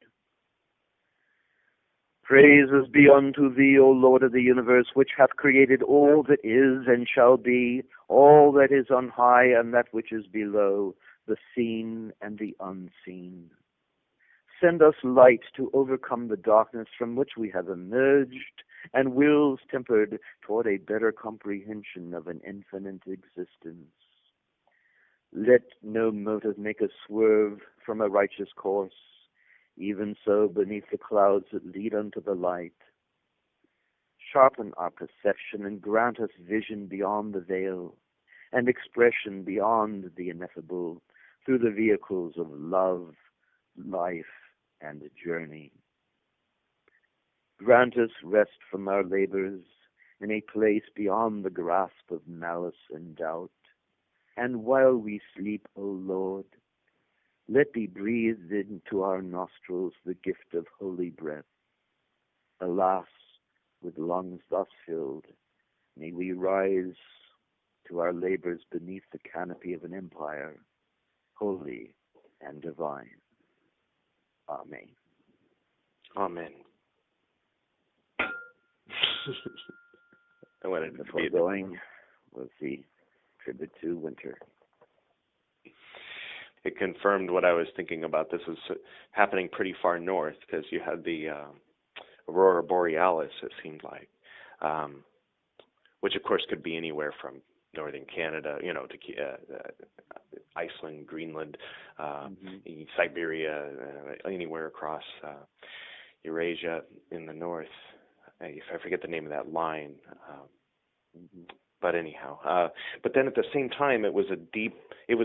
Praises be unto thee, O Lord of the universe, which hath created all that is and shall be, all that is on high and that which is below, the seen and the unseen. Send us light to overcome the darkness from which we have emerged, and wills tempered toward a better comprehension of an infinite existence. Let no motive make us swerve from a righteous course, even so beneath the clouds that lead unto the light. Sharpen our perception and grant us vision beyond the veil and expression beyond the ineffable through the vehicles of love, life, and journey. Grant us rest from our labors in a place beyond the grasp of malice and doubt. And while we sleep, O Lord, let be breathed into our nostrils the gift of holy breath. Alas, with lungs thus filled, may we rise to our labors beneath the canopy of an empire, holy and divine. Amen.
Amen. I wanted to
the foregoing was the tribute to winter.
It confirmed what I was thinking about. This is happening pretty far north because you had the Aurora Borealis, it seemed like, which of course could be anywhere from northern Canada, to Iceland, Greenland, Siberia, anywhere across Eurasia in the north. I forget the name of that line. But anyhow, but then at the same time, it was a dream, it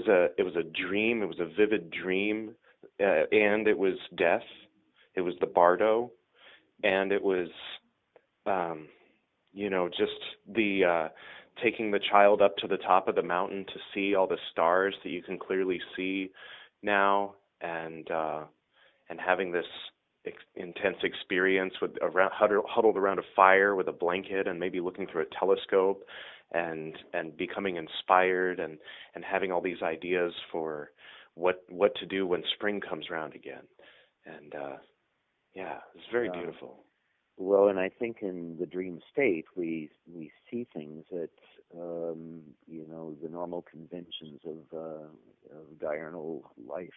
was a vivid dream, and it was death, it was the bardo, and it was, just the taking the child up to the top of the mountain to see all the stars that you can clearly see now, and having this intense experience with huddled around a fire with a blanket and maybe looking through a telescope and becoming inspired and having all these ideas for what to do when spring comes around again. And it's very beautiful.
Well, and I think in the dream state we see things that the normal conventions of diurnal life.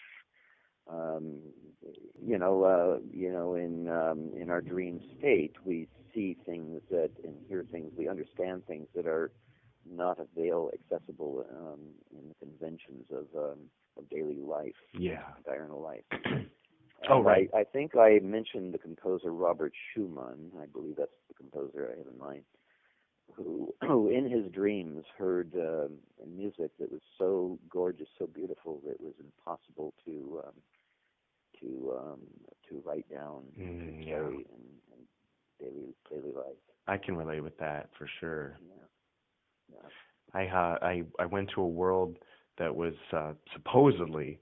In our dream state, we see things that and hear things, we understand things that are not accessible in the conventions of daily life, diurnal life.
Right.
I think I mentioned the composer Robert Schumann. I believe that's the composer I have in mind, who in his dreams heard music that was so gorgeous, so beautiful that it was impossible to write down and carry in daily life.
I can relate with that for sure.
Yeah.
I went to a world that was supposedly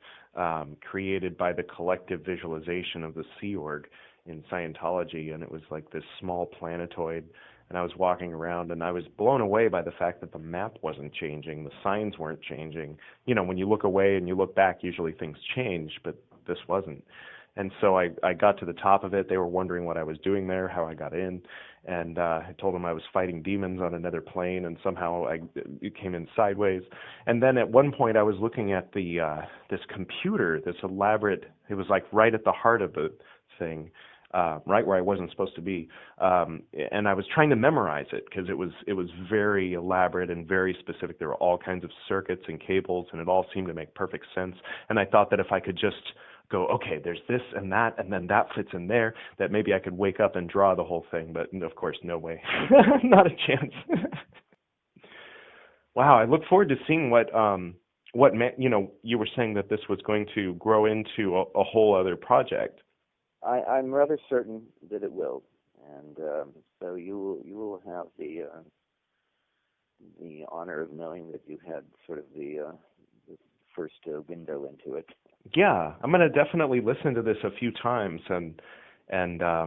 created by the collective visualization of the Sea Org in Scientology, and it was like this small planetoid. And I was walking around, and I was blown away by the fact that the map wasn't changing, the signs weren't changing. When you look away and you look back, usually things change, but this wasn't. And so I got to the top of it. They were wondering what I was doing there, how I got in, and I told them I was fighting demons on another plane, and somehow it came in sideways. And then at one point I was looking at this computer, this elaborate, it was like right at the heart of the thing, right where I wasn't supposed to be, and I was trying to memorize it because it was very elaborate and very specific. There were all kinds of circuits and cables, and it all seemed to make perfect sense. And I thought that if I could just go, okay, there's this and then that fits in there, that maybe I could wake up and draw the whole thing. But of course, no way, not a chance. Wow, I look forward to seeing what you were saying that this was going to grow into a whole other project.
I'm rather certain that it will, and so you will have the honor of knowing that you had sort of the first window into it.
Yeah, I'm going to definitely listen to this a few times, and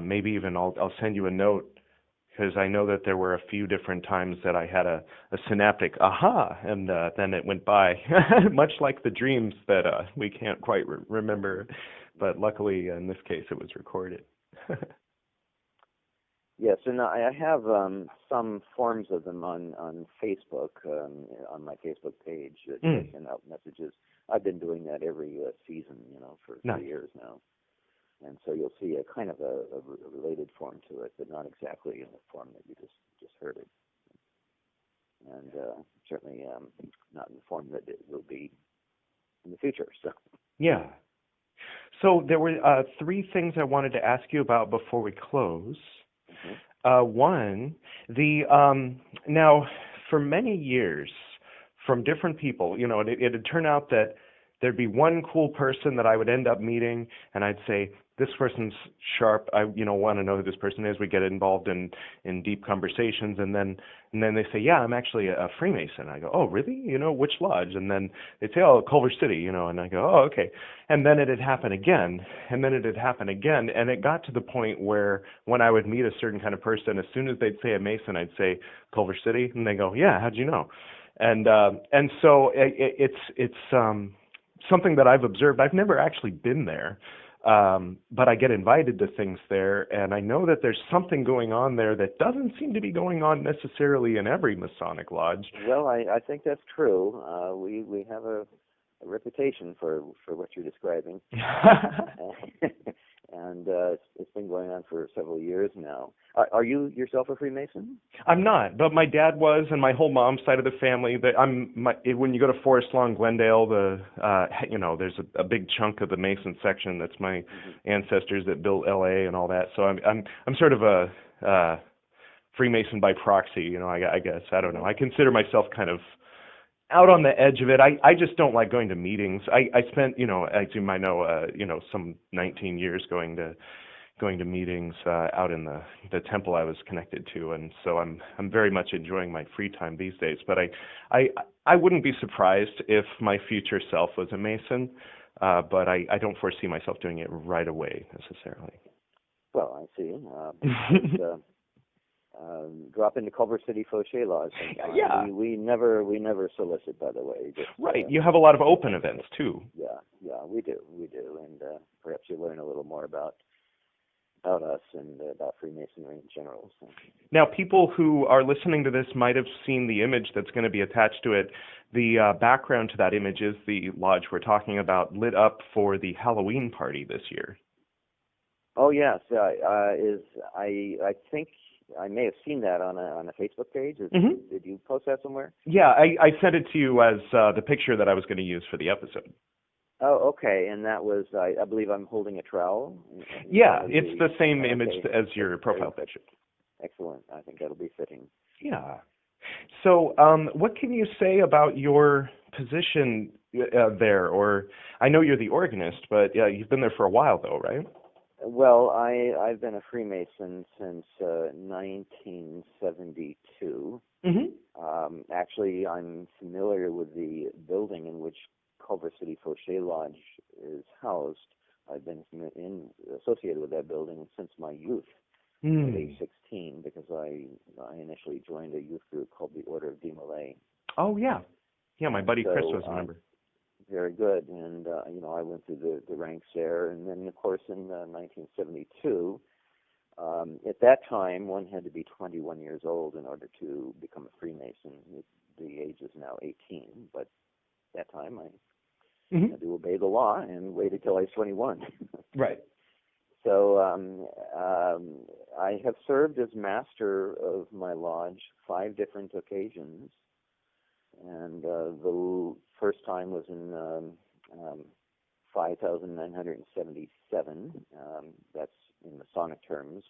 maybe even I'll send you a note, because I know that there were a few different times that I had a synaptic aha, and then it went by, much like the dreams that we can't quite remember. But luckily, in this case, it was recorded.
Yes, and I have some forms of them on Facebook, on my Facebook page that I send out messages. I've been doing that every season, for 3 years now. And so you'll see a kind of a related form to it, but not exactly in the form that you just heard it. And certainly not in the form that it will be in the future. So.
Yeah.
So there were three things I wanted to ask you about before we close. One, now for many years, from different people, it had turned out that there'd be one cool person that I would end up meeting, and I'd say, this person's sharp. I want to know who this person is. We get involved in deep conversations, and then they say, yeah, I'm actually a Freemason. I go, oh, really? Which lodge? And then they'd say, oh, Culver City. And I go, oh, okay. And then it'd happen again, and it got to the point where when I would meet a certain kind of person, as soon as they'd say a Mason, I'd say Culver City, and they go, yeah, how'd you know? And so it's something that I've observed. I've never actually been there. But I get invited to things there, and I know that there's something going on there that doesn't seem to be going on necessarily in every Masonic lodge.
Well, I think that's true. We have a reputation for what you're describing. And it's been going on for several years now. Are you yourself a Freemason?
I'm not, but my dad was, and my whole mom's side of the family. When you go to Forest Lawn, Glendale, there's a big chunk of the Mason section that's my ancestors that built L.A. and all that. So I'm sort of a Freemason by proxy. I guess I don't know. I consider myself kind of out on the edge of it. I just don't like going to meetings. I spent, as you might know, some 19 years going to meetings out in the temple I was connected to, and so I'm very much enjoying my free time these days. But I wouldn't be surprised if my future self was a Mason, but I don't foresee myself doing it right away necessarily.
Well, I see. Drop into Culver City Foshay Lodge sometime.
Yeah.
We never solicit, by the way. Just,
right. You have a lot of open events too.
Yeah, we do, and perhaps you'll learn a little more about us and about Freemasonry in general. So.
Now, people who are listening to this might have seen the image that's going to be attached to it. The background to that image is the lodge we're talking about, lit up for the Halloween party this year.
Oh yes, I think I may have seen that on a Facebook page. Did you post that somewhere?
Yeah, I sent it to you as the picture that I was going to use for the episode.
Oh, okay. And that was, I believe I'm holding a trowel.
Yeah, it's the same image as your profile picture.
Excellent. I think that'll be fitting.
Yeah. So what can you say about your position there? Or I know you're the organist, but you've been there for a while, though, right?
Well, I've been a Freemason since 1972. Actually, I'm familiar with the building in which Culver City Foshay Lodge is housed. I've been associated with that building since my youth, at age 16, because I initially joined a youth group called the Order of Demolay.
Oh, yeah. Yeah, my buddy Chris was a member.
Very good, and I went through the ranks there, and then of course in 1972, at that time one had to be 21 years old in order to become a Freemason. The age is now 18, but at that time I had to obey the law and waited till I was 21.
Right.
So I have served as master of my lodge 5 different occasions. And the first time was in 5,977. That's in Masonic terms,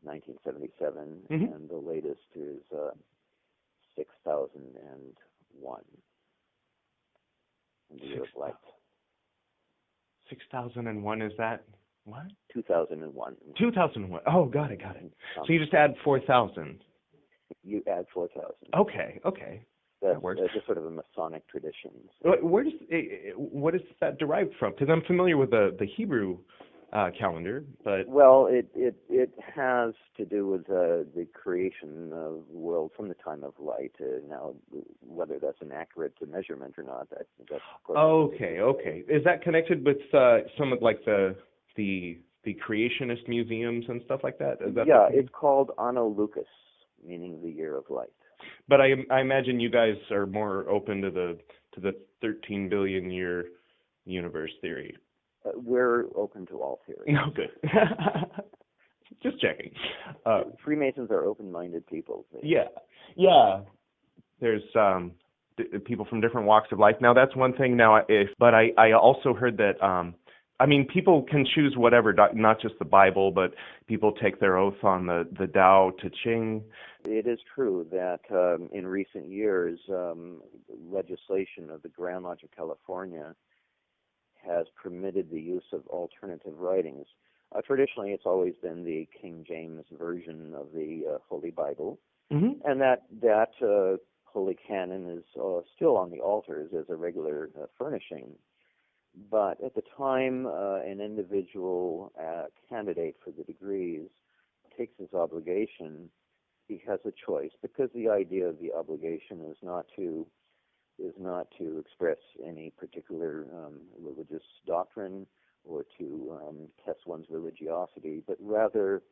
1977. And the latest is 6,001. In the year of light.
6,001, is that what?
2001.
2001. Oh, got it. So you just add 4,000.
You add 4,000.
Okay.
That works. That's just sort of a Masonic tradition.
What is that derived from? Because I'm familiar with the Hebrew calendar, but
well, it has to do with the creation of the world from the time of light. Now, whether that's an accurate measurement or not, that's
okay. Is that connected with some of like the creationist museums and stuff like that?
It's called Anno Lucas, meaning the year of light.
But I imagine you guys are more open to the 13 billion year universe theory.
We're open to all theories.
No, good. Just checking.
Freemasons are open-minded people.
Yeah. There's people from different walks of life. Now that's one thing. But I also heard that I mean, people can choose whatever, not just the Bible, but people take their oath on the Tao Te Ching.
It is true that in recent years, legislation of the Grand Lodge of California has permitted the use of alternative writings. Traditionally, it's always been the King James version of the Holy Bible, and that Holy Canon is still on the altars as a regular furnishing. But at the time an individual candidate for the degrees takes his obligation, he has a choice, because the idea of the obligation is not to express any particular religious doctrine or to test one's religiosity, but rather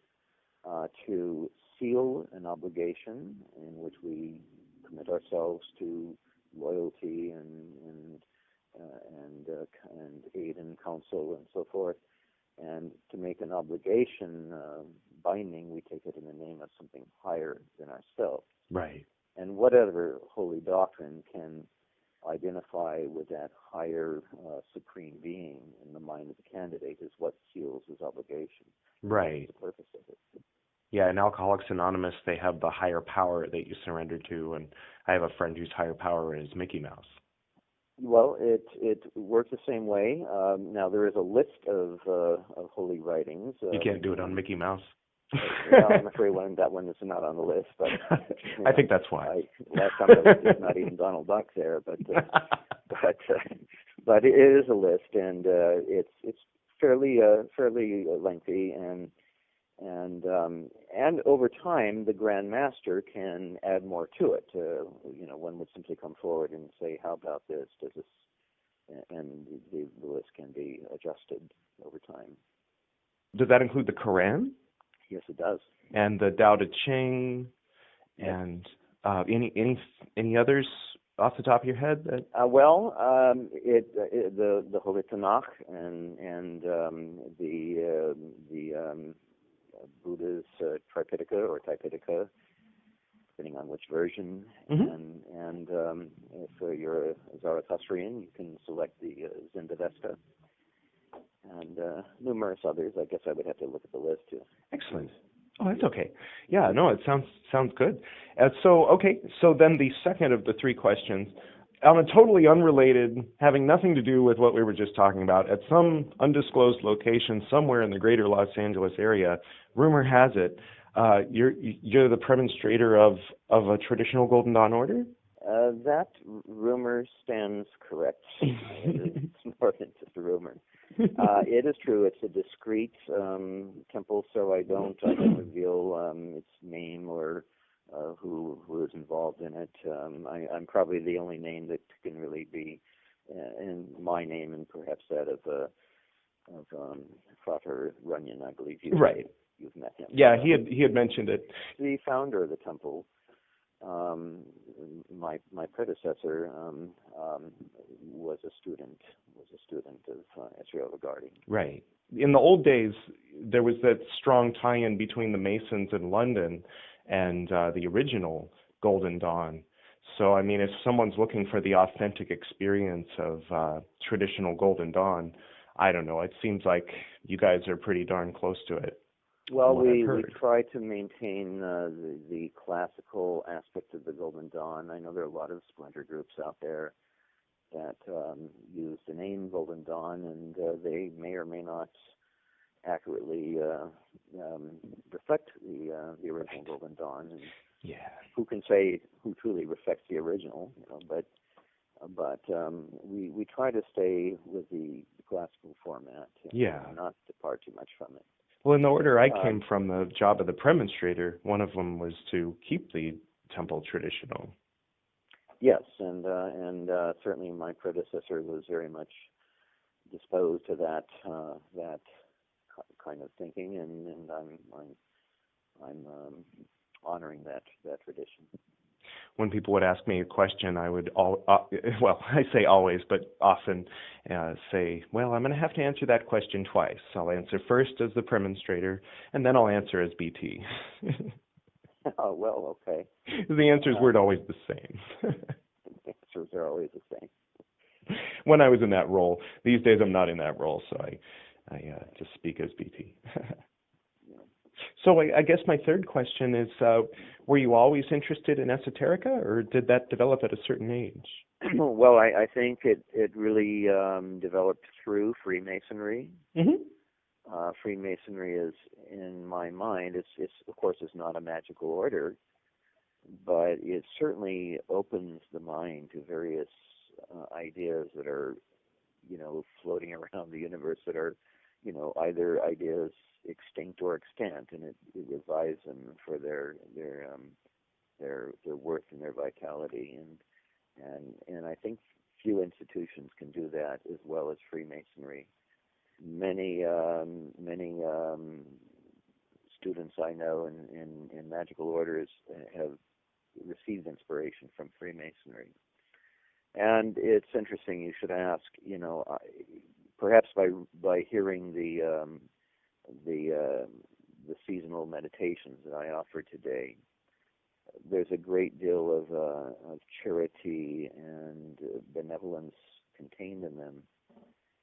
to seal an obligation in which we commit ourselves to loyalty and aid and counsel and so forth, and to make an obligation binding, we take it in the name of something higher than ourselves.
Right.
And whatever holy doctrine can identify with that higher supreme being in the mind of the candidate is what seals his obligation.
Right.
That's the purpose of it.
Yeah, in Alcoholics Anonymous, they have the higher power that you surrender to, and I have a friend whose higher power is Mickey Mouse.
Well, it works the same way. Now, there is a list of holy writings.
You can't do it on Mickey Mouse.
Well, I'm afraid that one is not on the list. But
I think that's why.
Last time I looked, there's not even Donald Duck there. But it is a list, and it's fairly lengthy, and over time, the Grand Master can add more to it. One would simply come forward and say, "How about this? Does this?" And the list can be adjusted over time.
Does that include the Quran?
Yes, it does. And
the Tao Te Ching, and any others off the top of your head?
The Holy Tanakh and the Buddha's Tripitaka or Tipitaka, depending on which version. And if you're a Zoroastrian, you can select the Zendavesta, and numerous others. I guess I would have to look at the list too.
Excellent. Oh, that's okay. Yeah, no, it sounds good. So then the second of the three questions, on a totally unrelated, having nothing to do with what we were just talking about, at some undisclosed location somewhere in the greater Los Angeles area, rumor has it, you're the premonstrator of a traditional Golden Dawn order?
That rumor stands correct. It's more than just a rumor. It is true. It's a discreet temple, so I don't reveal its name or who is involved in it. I'm probably the only name that can really be in my name, and perhaps that of Frater Runyon. I believe you've met him.
Yeah, he had mentioned it.
The founder of the temple, my predecessor, was a student of Israel Lagarde.
Right. In the old days, there was that strong tie-in between the Masons in London and the original Golden Dawn. So, I mean, if someone's looking for the authentic experience of traditional Golden Dawn, I don't know. It seems like you guys are pretty darn close to it.
Well, we try to maintain the classical aspect of the Golden Dawn. I know there are a lot of splinter groups out there that use the name Golden Dawn, and they may or may not accurately reflect the original Golden Dawn. And who can say who truly reflects the original? But we try to stay with the classical format. And not depart too much from it.
Well, in the order I came from, the job of the premonstrator, one of them was to keep the temple traditional.
Yes, and certainly my predecessor was very much disposed to that kind of thinking, and I'm honoring that tradition.
When people would ask me a question, I would I say always, but often say, well, I'm going to have to answer that question twice. I'll answer first as the premonstrator, and then I'll answer as BT.
Oh, well, okay.
The answers weren't always the same.
The answers are always the same.
When I was in that role. These days I'm not in that role, so I just speak as BT. So I guess my third question is, were you always interested in esoterica, or did that develop at a certain age?
Well, I think it really developed through Freemasonry.
Mm-hmm.
Freemasonry is, in my mind, it's of course is not a magical order, but it certainly opens the mind to various ideas that are, floating around the universe that are, either ideas extinct or extant, and it revives them for their worth and their vitality, and I think few institutions can do that as well as Freemasonry. Many students I know in magical orders have received inspiration from Freemasonry. And it's interesting you should ask, perhaps by hearing the seasonal meditations that I offer today, there's a great deal of charity and benevolence contained in them.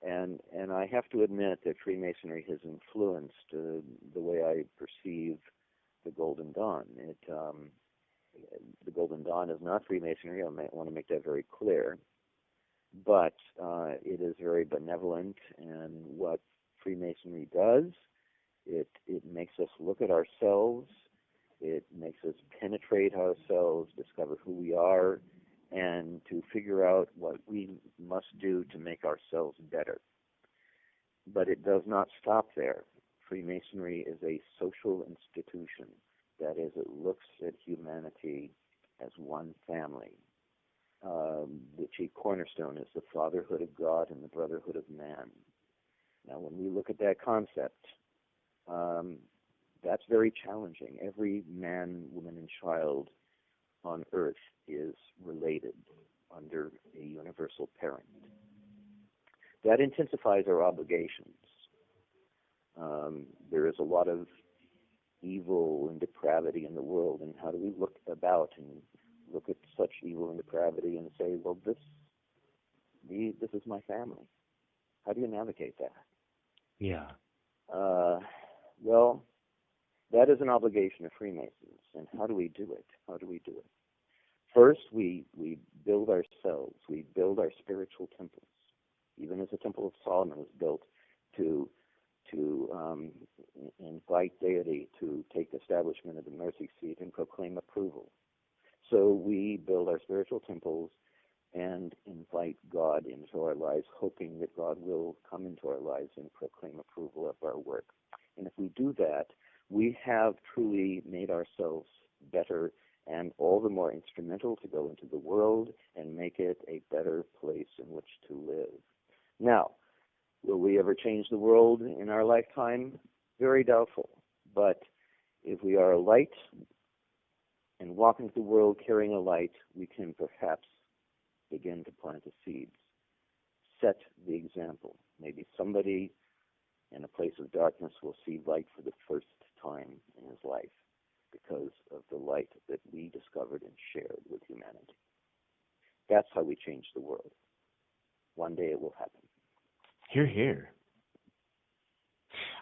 And I have to admit that Freemasonry has influenced the way I perceive the Golden Dawn. The Golden Dawn is not Freemasonry. I want to make that very clear. But it is very benevolent, and what Freemasonry does, it makes us look at ourselves. It makes us penetrate ourselves, discover who we are, and to figure out what we must do to make ourselves better. But it does not stop there. Freemasonry is a social institution. That is, it looks at humanity as one family. The chief cornerstone is the fatherhood of God and the brotherhood of man. Now, when we look at that concept, that's very challenging. Every man, woman, and child on earth is related under a universal parent. That intensifies our obligations. There is a lot of evil and depravity in the world, and how do we look about and look at such evil and depravity and say, well, this is my family? How do you navigate that?
Yeah.
Well, that is an obligation of Freemasons, and how do we do it? First, we build ourselves. We build our spiritual temples. Even as the Temple of Solomon was built to invite deity to take establishment of the mercy seat and proclaim approval. So we build our spiritual temples and invite God into our lives, hoping that God will come into our lives and proclaim approval of our work. And if we do that, we have truly made ourselves better and all the more instrumental to go into the world and make it a better place in which to live. Now, will we ever change the world in our lifetime? Very doubtful. But if we are a light and walk into the world carrying a light, we can perhaps begin to plant the seeds, set the example. Maybe somebody in a place of darkness will see light for the first time in his life because of the light that we discovered and shared with humanity. That's how we change the world. One day it will happen.
Hear, hear.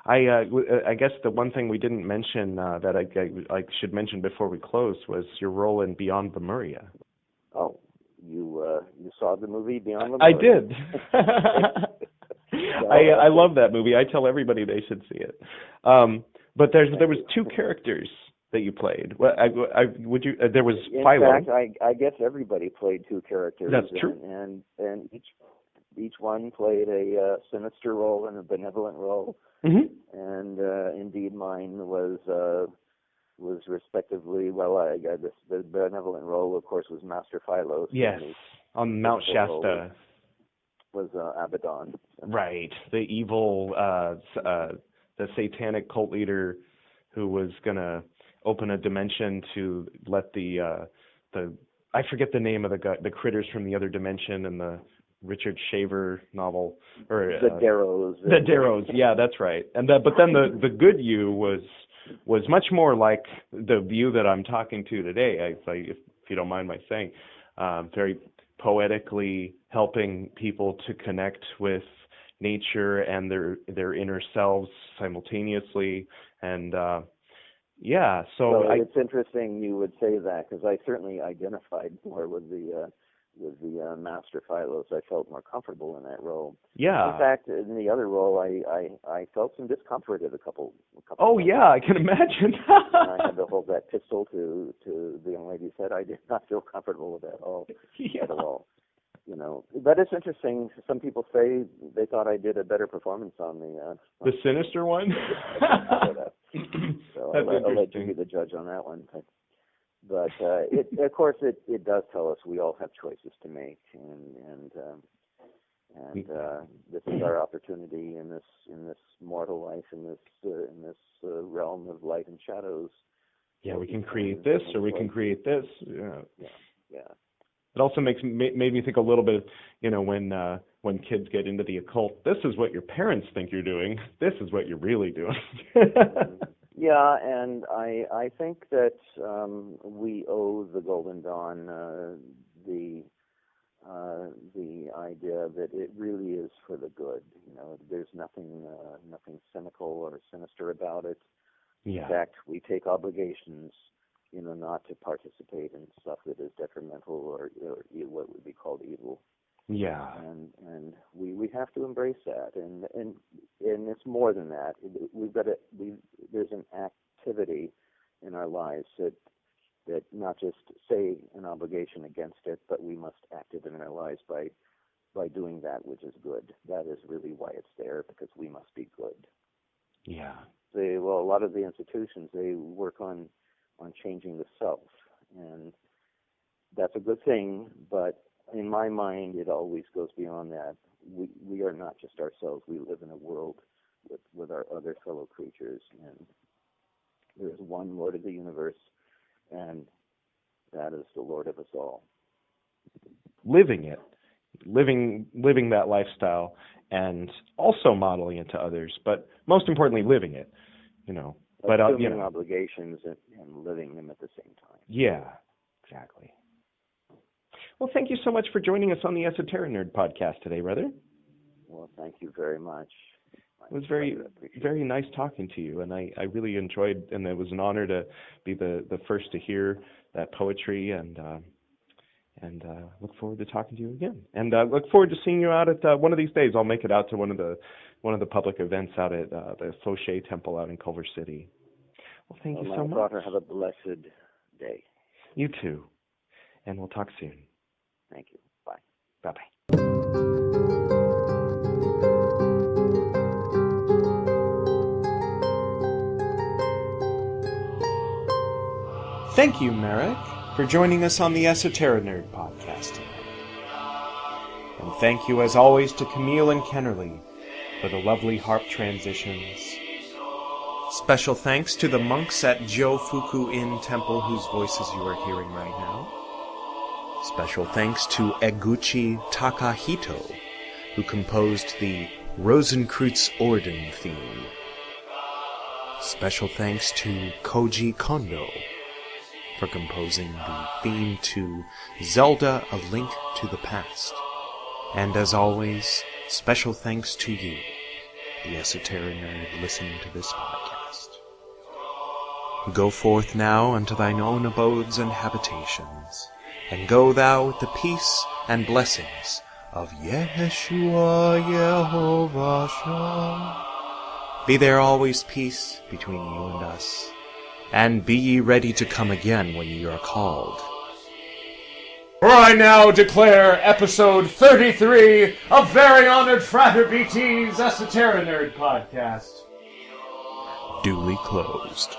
I guess the one thing we didn't mention that I should mention before we close was your role in Beyond Lemuria.
Oh, you saw the movie Beyond Lemuria?
I did. I love that movie. I tell everybody they should see it. But there was two characters that you played. Well, there was Philo.
In fact, I guess everybody played two characters.
That's true.
And each one played a sinister role and a benevolent role.
Mm-hmm.
And indeed, mine was respectively, the benevolent role, of course, was Master Philo.
Yes, on Mount Shasta.
Was Abaddon.
Right, the evil, the satanic cult leader who was going to open a dimension to let the I forget the name of the critters from the other dimension in the Richard Shaver novel, or
the Darrows.
The Darrows, yeah, that's right. And but then the good you was much more like the view that I'm talking to today. If you don't mind my saying, very poetically helping people to connect with nature and their inner selves simultaneously. And so
it's interesting you would say that, because I certainly identified more with the Master Philos. I felt more comfortable in that role.
Yeah.
In fact, in the other role, I felt some discomfort at a couple.
Oh yeah, I can imagine.
I had to hold that pistol to the young lady's head. I did not feel comfortable with that at all. You know, but it's interesting. Some people say they thought I did a better performance on
the sinister one.
So I'll let you be the judge on that one. But of course, it does tell us we all have choices to make, and this is our opportunity in this mortal life, in this realm of light and shadows.
Yeah, we can create this, or we can create this.
Yeah.
It also made me think a little bit, when kids get into the occult, this is what your parents think you're doing. This is what you're really doing.
Yeah, and I think that we owe the Golden Dawn the idea that it really is for the good. You know, there's nothing cynical or sinister about it.
Yeah.
In fact, we take obligations, not to participate in stuff that is detrimental or what would be called evil.
Yeah.
And we have to embrace that, and it's more than that. There's an activity in our lives that not just say an obligation against it, but we must act it in our lives by doing that which is good. That is really why it's there, because we must be good.
Yeah.
A lot of the institutions, they work on changing the self, and that's a good thing, but in my mind, it always goes beyond that. We are not just ourselves. We live in a world with our other fellow creatures, and there is one Lord of the universe, and that is the Lord of us all.
Living that lifestyle, and also modeling it to others, but most importantly, living it. But
assuming obligations and living them at the same time.
Yeah, exactly. Well, thank you so much for joining us on the Esoterinerd podcast today, brother.
Well, thank you very much.
It was very, very nice talking to you, and I really enjoyed, and it was an honor to be the first to hear that poetry, and look forward to talking to you again. And look forward to seeing you out at one of these days. I'll make it out to one of the public events out at the Foshay Temple out in Culver City. Well, thank you so much.
Daughter, have a blessed day.
You too, and we'll talk soon.
Thank you. Bye.
Bye-bye.
Thank you, Merrick, for joining us on the Esoterinerd podcast tonight. And thank you, as always, to Camille and Kennerly for the lovely harp transitions. Special thanks to the monks at Jofuku Inn Temple, whose voices you are hearing right now. Special thanks to Eguchi Takahito, who composed the Rosenkreuz Orden theme. Special thanks to Koji Kondo for composing the theme to Zelda: A Link to the Past. And as always, special thanks to you, the Esoterinerd, listening to this podcast. Go forth now unto thine own abodes and habitations, and go thou with the peace and blessings of Yeshua Yehovah Shah. Be there always peace between you and us, and be ye ready to come again when ye are called. For I now declare episode 33 of Very Honored Frater BT's Esoterinerd podcast duly closed.